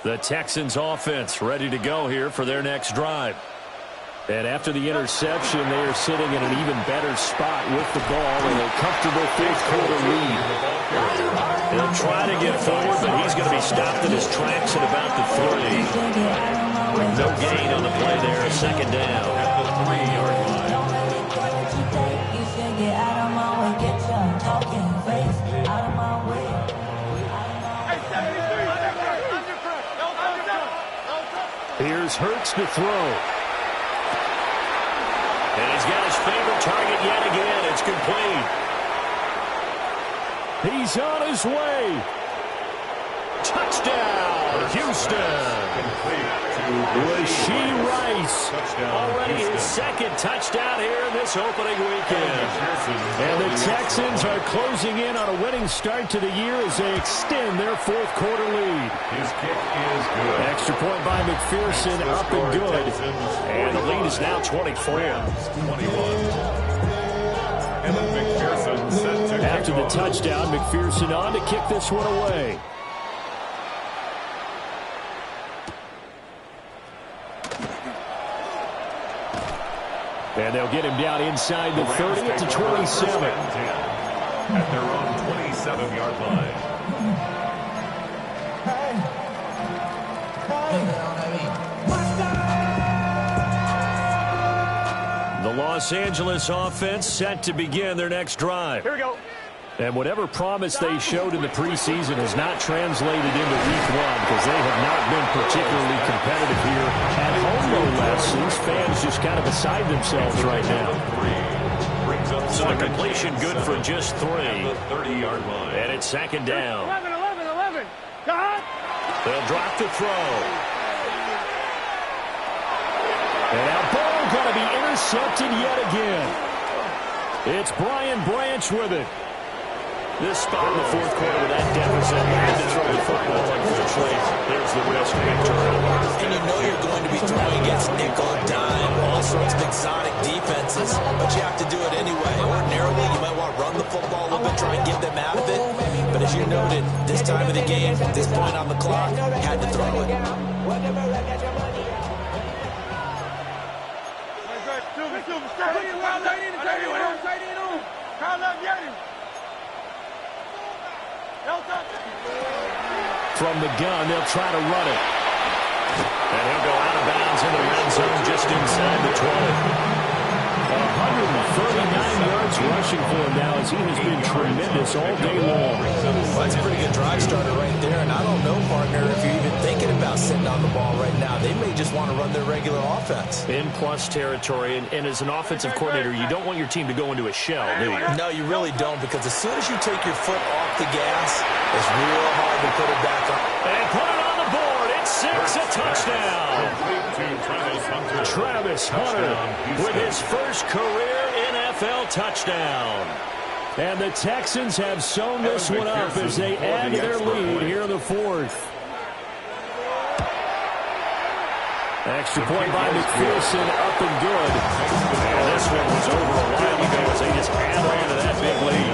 The Texans offense ready to go here for their next drive. And after the interception, they are sitting in an even better spot with the ball in a comfortable 4th quarter lead. They'll try to get forward, but he's going to be stopped in his tracks at about the 30. No gain on the play there, 2nd down. At the 3-yard line. Here's Hurts to throw. And he's got his favorite target yet again. It's complete. He's on his way. Touchdown, Houston. Rashee Rice. Already his 2nd touchdown here in this opening weekend. And the Texans are closing in on a winning start to the year as they extend their 4th quarter lead. His kick is good. Extra point by McPherson, up and good. And the lead is now 24. 21. And then McPherson set to After the touchdown, McPherson on to kick this one away. And they'll get him down inside the 30 to 27. at their own 27-yard line. The Los Angeles offense set to begin their next drive. Here we go. And whatever promise they showed in the preseason has not translated into week one because they have not been particularly competitive here at home, no less. These fans just kind of beside themselves right now. So the completion good for just 3. The 30-yard line. And it's second down. 11. God! They'll drop the throw. And now ball going to be intercepted yet again. It's Brian Branch with it. This spot in the fourth quarter with that deficit, had to throw the football. Unfortunately, there's the risk of big turnover. And you know you're going to be throwing against nickel, dime, all sorts of exotic defenses, but you have to do it anyway. Ordinarily, you might want to run the football a little bit, try and get them out of it. But as you noted, this time of the game, at this point on the clock, had to throw it. From the gun, they'll try to run it. And he'll go out of bounds in the red zone just inside the 20. 139 yards rushing for him now as he has been tremendous all day long. Well, that's a pretty good drive starter right there. And I don't know, partner, if you're even thinking about sitting on the ball right now. They may just want to run their regular offense. In plus territory. And as an offensive coordinator, you don't want your team to go into a shell, do you? No, you really don't, because as soon as you take your foot off the gas, it's real hard to put it back on. And put it on the board. It's 6, a touchdown. Travis Hunter with his first career NFL touchdown. And the Texans have sewn this one up as they add to their lead here in the fourth. Extra point by McPherson, up and good. And this one was over a while ago as they just add on to that big lead.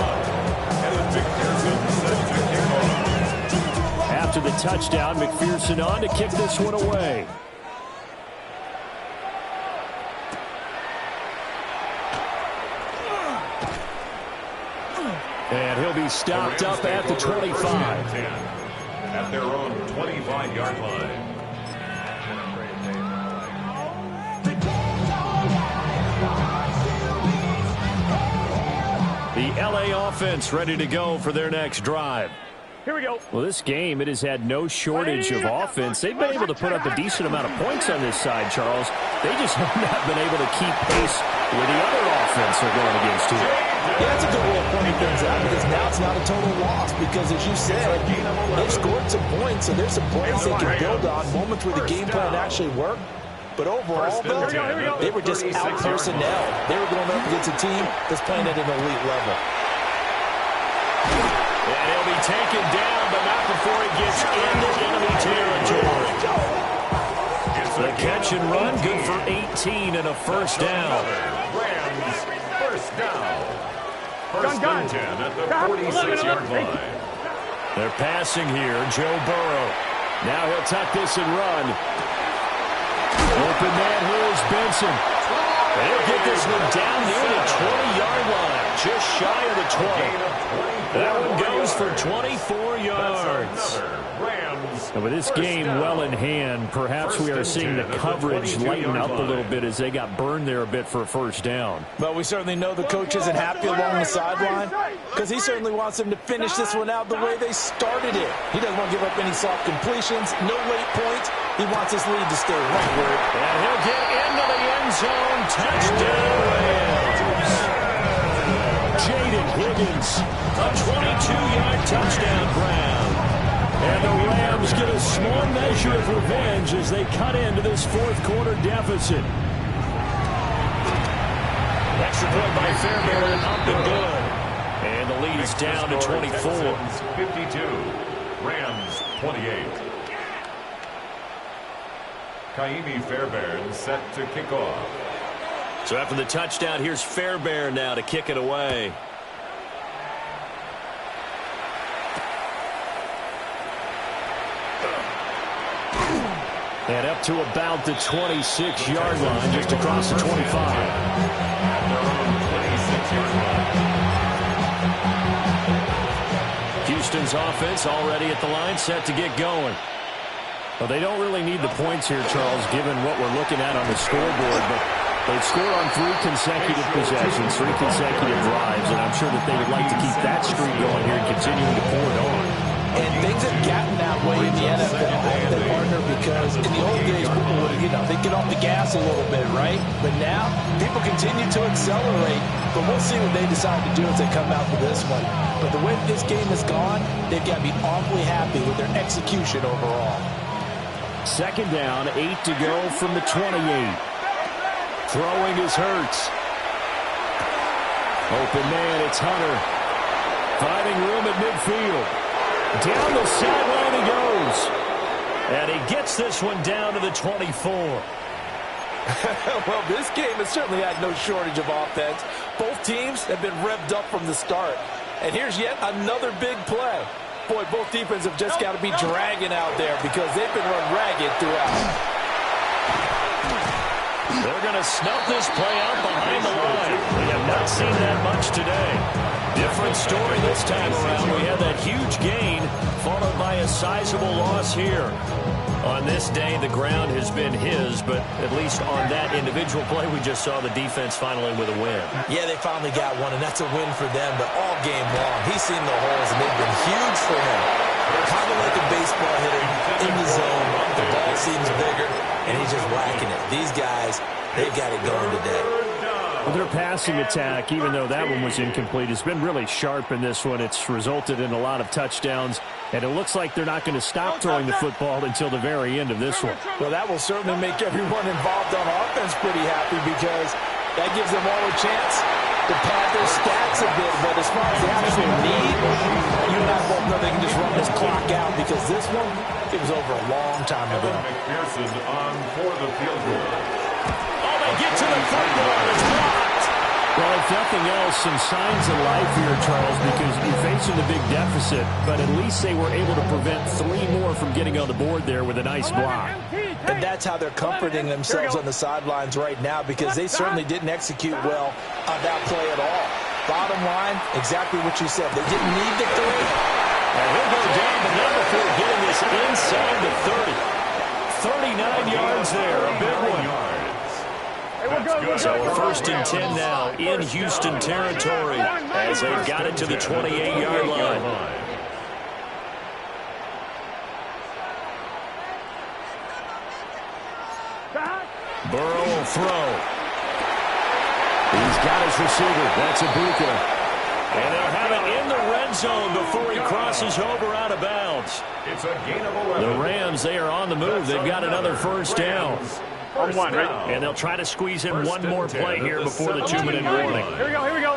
After the touchdown, McPherson on to kick this one away. And he'll be stopped up at the 25. At their own 25-yard line. The LA offense ready to go for their next drive. Here we go. Well, this game, it has had no shortage of offense. They've been able to put up a decent amount of points on this side, Charles. They just have not been able to keep pace with the other offense they're going against here. Yeah, that's a good way of pointing things out, because now it's not a total loss, because as you said, they've scored some points, so there's some points they can build on, moments where the game plan actually worked. But overall, though, they were just out-personnel. They were going up against a team that's playing at an elite level. And he'll be taken down, but not before he gets into enemy territory. The catch and run, good for 18 and a first down. Rams, first down. First and 10 at the 46-yard line. They're passing here, Joe Burrow. Now he'll tuck this and run. Open man, here's Benson. They'll get this one down near the 20-yard line, just shy of the 20. That one goes for 24 yards. And with this game well in hand, perhaps we are seeing the coverage lighten up a little bit as they got burned there a bit for a first down. But we certainly know the coach isn't happy along the sideline, because he certainly wants them to finish this one out the way they started it. He doesn't want to give up any soft completions, no late points. He wants this lead to stay right where it is. And he'll get into the end zone. Touchdown, Rams. Jaden Higgins, a 22-yard touchdown grab. And the Rams get a small measure of revenge as they cut into this fourth quarter deficit. Extra point by Fairbairn, up and good. And the lead is down to 24. 52, Rams 28. Kaimi Fairbairn set to kick off. So after the touchdown, here's Fairbairn now to kick it away. And up to about the 26-yard line, just across the 25. At their own 26-yard line. Houston's offense already at the line, set to get going. Well, they don't really need the points here, Charles, given what we're looking at on the scoreboard, but they've scored on 3 consecutive possessions, 3 consecutive drives, and I'm sure that they would like to keep that streak going here and continuing to pour it on. And things have gotten that way in the NFL, haven't they, partner? Because in the old days, people would, they get off the gas a little bit, right? But now, people continue to accelerate. But we'll see what they decide to do as they come out for this one. But the way this game has gone, they've got to be awfully happy with their execution overall. Second down, 8 to go from the 28. Throwing is Hurts. Open man, it's Hunter. Finding room at midfield. Down the sideline he goes. And he gets this one down to the 24. Well, this game has certainly had no shortage of offense. Both teams have been revved up from the start. And here's yet another big play. Boy, both defenses have just got to be dragging out there because they've been run ragged throughout. They're going to snuff this play out behind the line. We have not seen that much today. Different story this time around. We had that huge gain followed by a sizable loss here. On this day, the ground has been his, but at least on that individual play, we just saw the defense finally with a win. Yeah, they finally got one, and that's a win for them, but all game long, he's seen the holes, and they've been huge for him. Kind of like a baseball hitter in the zone. The ball seems bigger, and he's just whacking it. These guys, they've got it going today. Well, their passing attack, even though that one was incomplete, has been really sharp in this one. It's resulted in a lot of touchdowns, and it looks like they're not going to stop throwing the football until the very end of this one. Well, that will certainly make everyone involved on offense pretty happy because that gives them all a chance to pad their stats a bit. But as far as the actual need, you and I both know they can just run this clock out because this one, it was over a long time ago. McPherson on for the field goal. Oh, they get to the football. It's blocked. Well, if nothing else, some signs of life here, Charles, because you're facing the big deficit, but at least they were able to prevent 3 more from getting on the board there with a nice block. And that's how they're comforting themselves on the sidelines right now because they certainly didn't execute well on that play at all. Bottom line, exactly what you said. They didn't need the 3. And he'll go down the number for getting this inside the 30. 39 yards there, a big one. So a 1st and 10 now in Houston territory as they got it to the 28-yard line. Burrow will throw. He's got his receiver. That's Ibuka. And they'll have it in the red zone before he crosses over out of bounds. It's a gain of 11. The Rams, they are on the move. They've got another 1st down. On 1, right? And they'll try to squeeze in one more play here before the 2-minute warning. Here we go, here we go.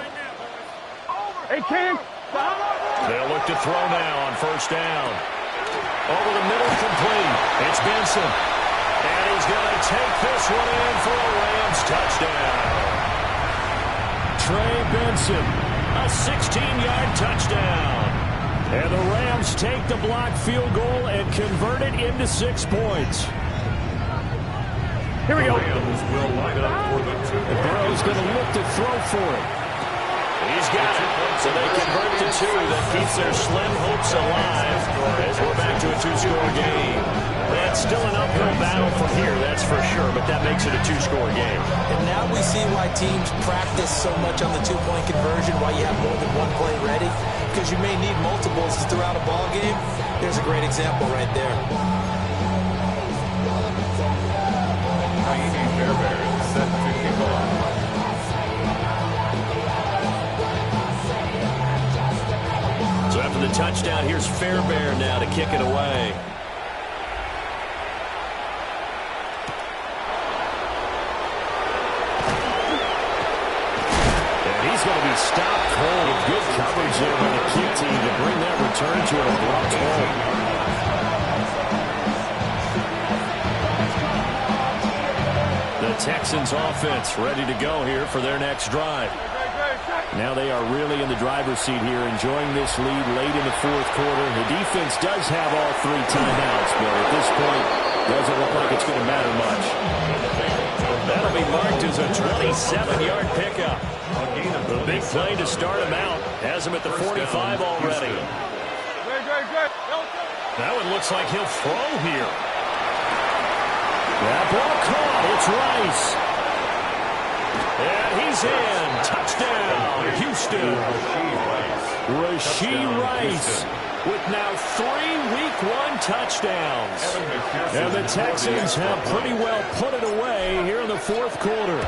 Hey, King. They'll look to throw now on 1st down. Over the middle, complete. It's Benson. And he's going to take this one in for a Rams touchdown. Trey Benson, a 16-yard touchdown. And the Rams take the blocked field goal and convert it into 6 points. Here we go. Rams will line up for the 2. Burrow's going to look to throw for it. He's got it. So they convert to 2. That keeps their slim hopes alive as we're back to a 2-score game. It's still an uphill battle from here, that's for sure, but that makes it a 2-score game. And now we see why teams practice so much on the 2-point conversion, why you have more than one play ready, because you may need multiples throughout a ball game. There's a great example right there. Set to kick off. So after the touchdown, here's Fairbairn now to kick it away. And he's going to be stopped cold. Good coverage there by the key team to bring that return to an abrupt halt. The Texans offense ready to go here for their next drive. Now they are really in the driver's seat here, enjoying this lead late in the 4th quarter. The defense does have all 3 timeouts, but at this point, doesn't look like it's going to matter much. That'll be marked as a 27-yard pickup. The big play to start him out. Has him at the 45 already. That one looks like he'll throw here. That ball caught. It's Rice. And he's in. Touchdown, Houston. Rashee Rice with now 3 Week 1 touchdowns. And the Texans have pretty well put it away here in the fourth quarter.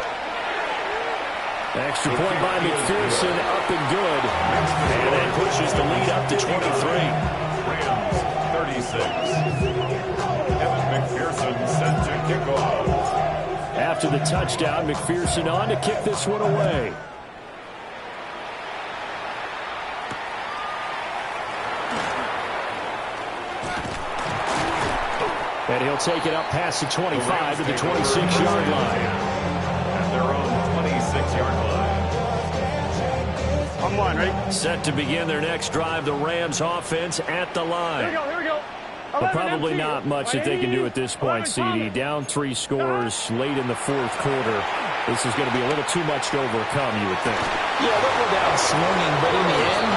Extra point by McPherson, up and good. And that pushes the lead up to 23. Rams 36. Evan McPherson set to kick off. After the touchdown, McPherson on to kick this one away. And he'll take it up past the 25 to the 26-yard line. At their own 26-yard line. On one, ready? Set to begin their next drive, the Rams offense at the line. Here we go. But probably not much that they can do at this point, CD. Down 3 scores late in the fourth quarter. This is going to be a little too much to overcome, you would think. Yeah, they'll go down swinging, but in the end,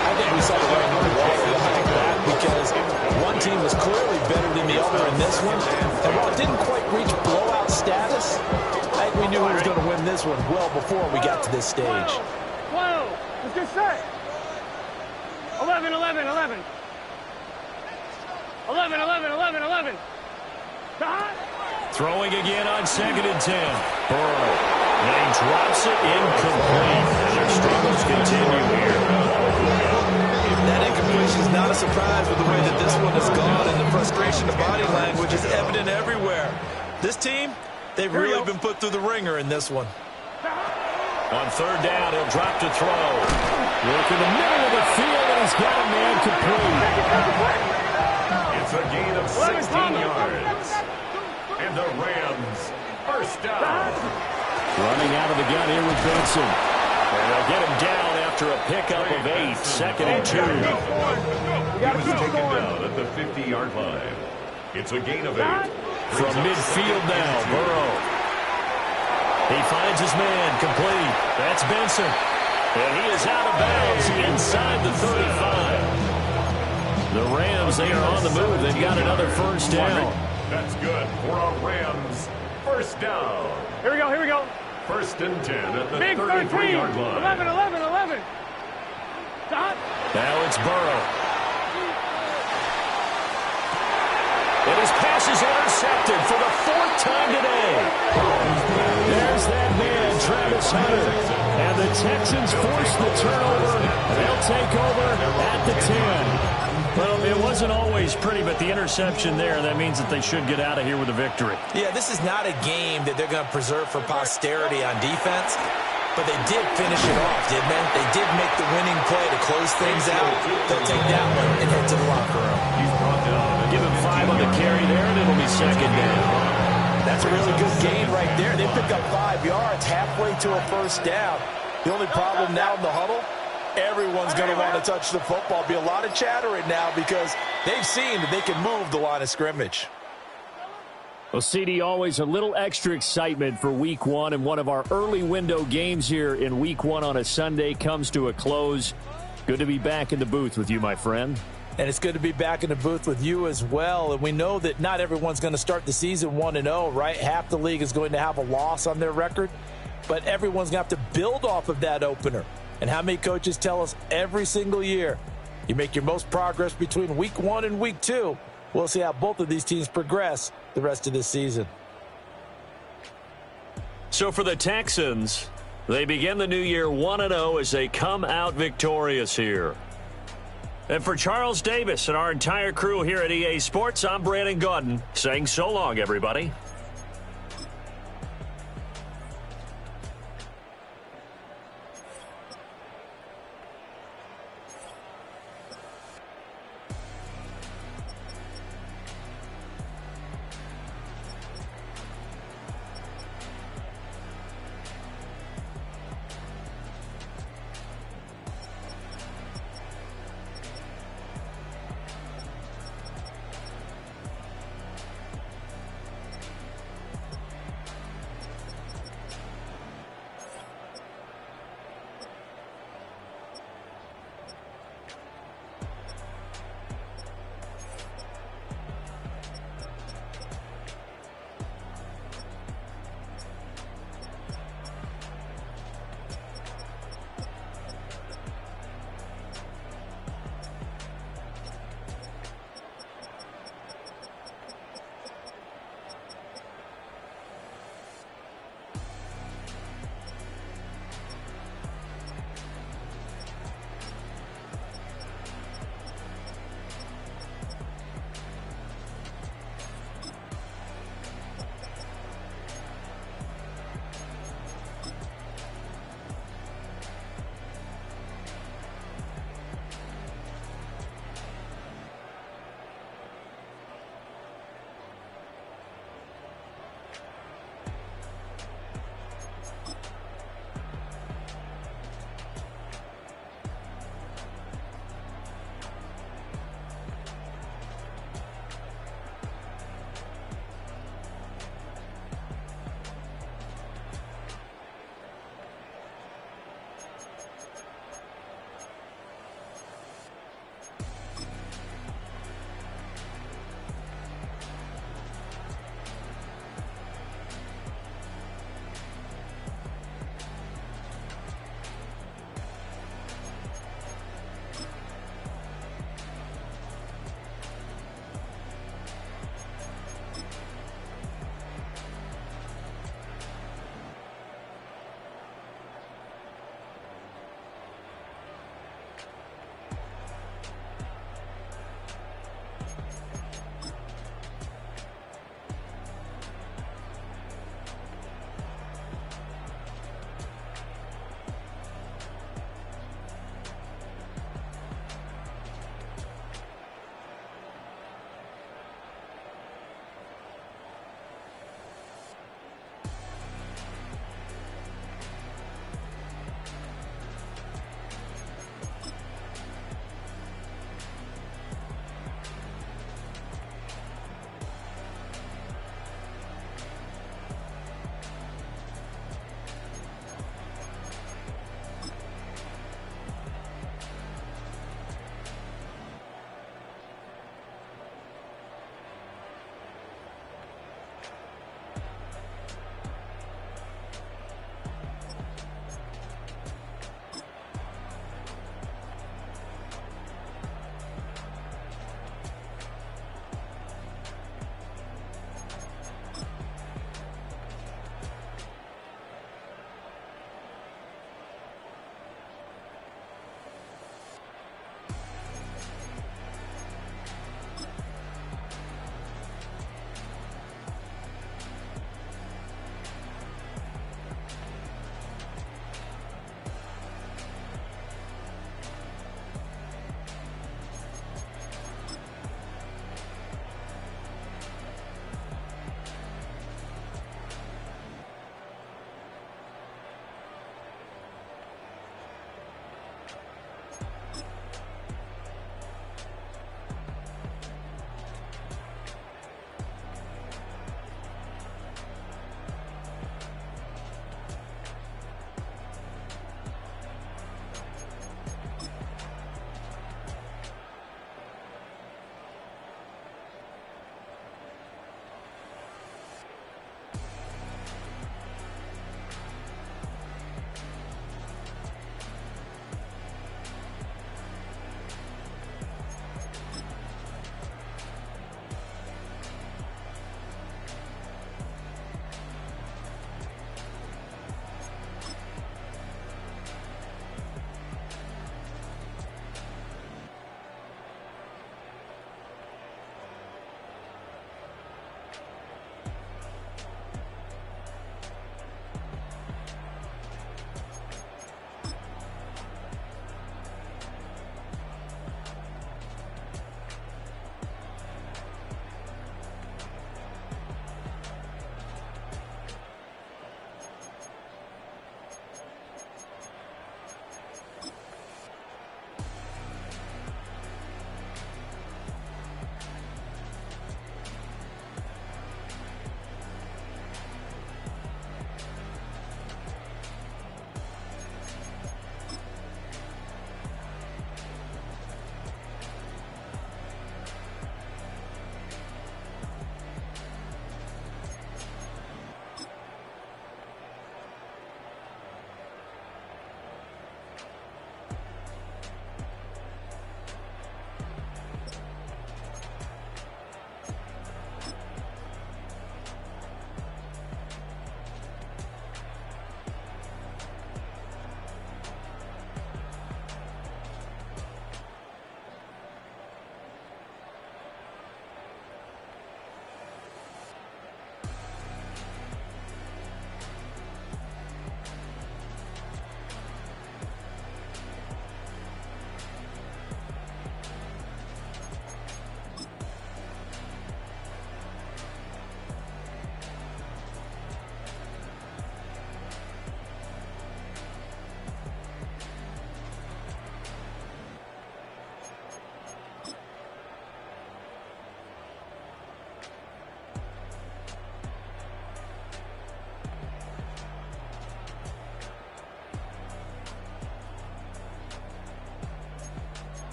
I think we saw the right number water behind that because one team was clearly better than the other in this one. And while it didn't quite reach blowout status, I think we knew who was going to win this one well before we got to this stage. Whoa, let's get set. 11, 11, 11. 11, 11, 11, 11. Throwing again on 2nd and 10. Burrow. And he drops it incomplete. And their struggles continue here. That incompletion is not a surprise with the way that this one has gone, and the frustration of body language is evident everywhere. This team, they've really been put through the ringer in this one. On 3rd down, he'll drop to throw. Work in the middle of the field, and he's got a man complete. It's a gain of 16 yards. And the Rams first down. Running out of the gun here with Benson. And they'll get him down after a pickup of 8. 2nd and 2. He was taken down at the 50-yard line. It's a gain of 8. From midfield now, Burrow. He finds his man complete. That's Benson. And he is out of bounds inside the 35. The Rams, they are on the move. They've got another first down. That's good for a Rams first down. Here we go. 1st and 10 at the Big 33-yard 13. line. 11, 11, 11. Dot. Now it's Burrow. And his pass is intercepted for the 4th time today. There's that man, Travis Hunter. And the Texans force the turnover. They'll take over at the 10. Well, it wasn't always pretty, but the interception there, that means that they should get out of here with a victory. Yeah, this is not a game that they're going to preserve for posterity on defense, but they did finish it off, didn't they? They did make the winning play to close things out. They'll take that one and head to the locker room. Give him 5 on the carry there, and it'll be 2nd down. That's a really good gain right there. They pick up 5 yards halfway to a first down. The only problem now in the huddle, everyone's going to want to touch the football. Be a lot of chatter right now because they've seen that they can move the line of scrimmage. Well, CD, always a little extra excitement for Week 1, and one of our early window games here in Week 1 on a Sunday comes to a close. Good to be back in the booth with you, my friend. And it's good to be back in the booth with you as well. And we know that not everyone's going to start the season 1-0, right? Half the league is going to have a loss on their record, but everyone's going to have to build off of that opener. And how many coaches tell us every single year, you make your most progress between Week 1 and Week 2. We'll see how both of these teams progress the rest of this season. So for the Texans, they begin the new year 1-0 as they come out victorious here. And for Charles Davis and our entire crew here at EA Sports, I'm Brandon Gaudin saying so long, everybody.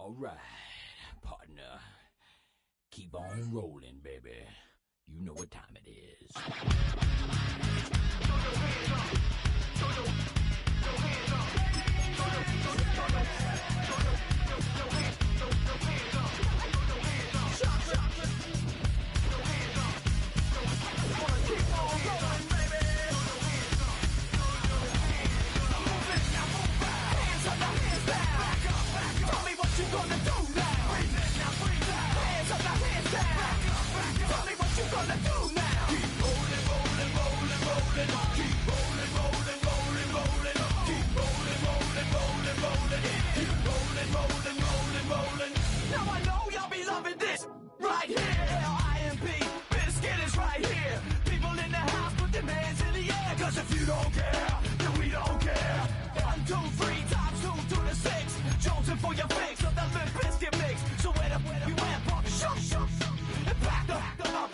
All right, partner. Keep on rolling, baby. You know what time it is. Now I know y'all be loving this right here. L-I-M-P, Biscuit is right here. People in the house, put their hands in the air. Cause if you don't care, then we don't care. 1, 2, 3 times 2 to the 6. Jonesing for your fix of that Limp Biscuit mix. So where you at, pump, shoot, and back up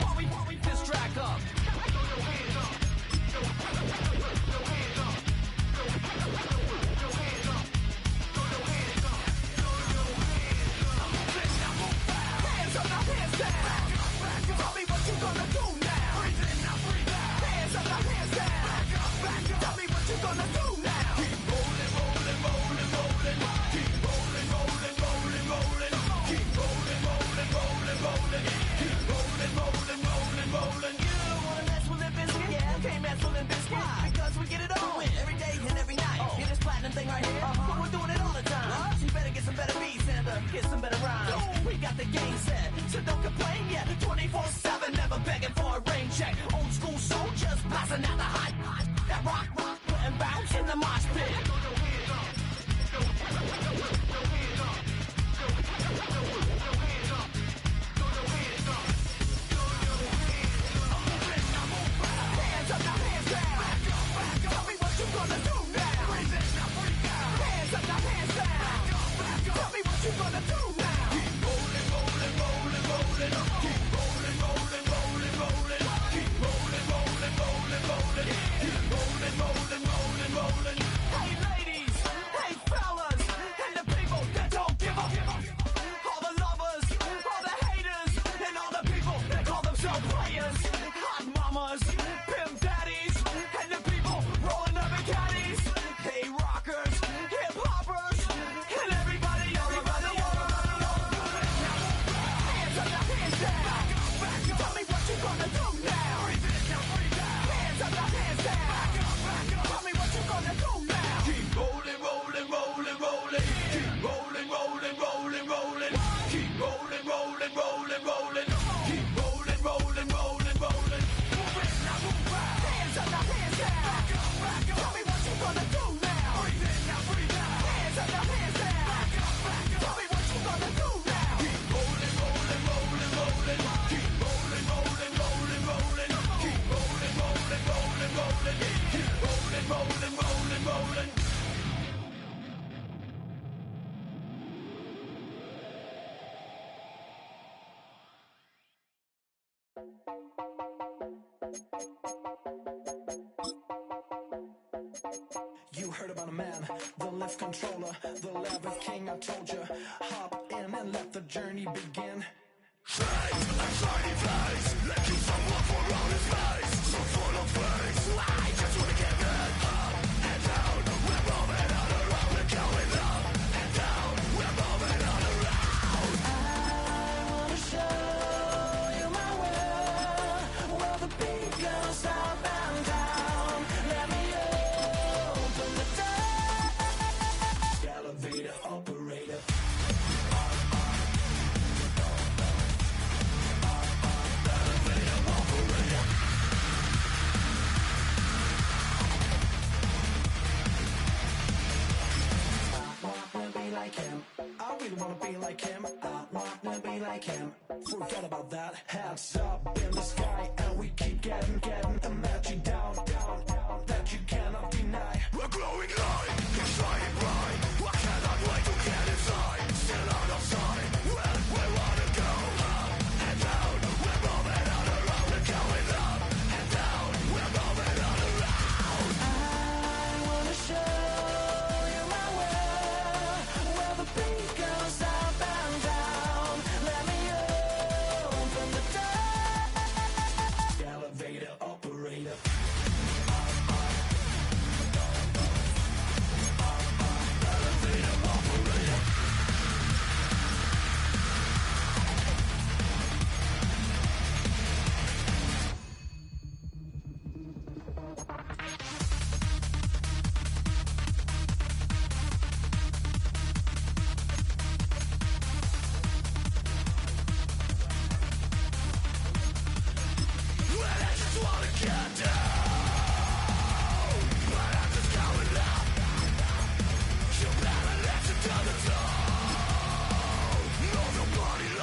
while we distract up. Because we get it on every day and every night. Get this platinum thing right here, but we're doing it all the time. So you better get some better beats and get some better rhymes. We got the game set, so don't complain yet. 24/7, never begging for a rain check. Old school soldiers blasting out the hot. That rock, putting bounce in the mosh pit. You heard about a man, the lift controller, the lever king, I told you. Hop in and let the journey begin. Fate, a shiny face, let you someone for all his face. So full of face, I just wanna get that up and down. We're moving all around, we're going up and down. We're moving all around. I wanna show you my world, where the beat goes up and down. Let me open the door. Elevator operator. Like him. I really wanna be like him. I wanna be like him. Forget about that. Hats up in the sky, and we keep getting the magic down.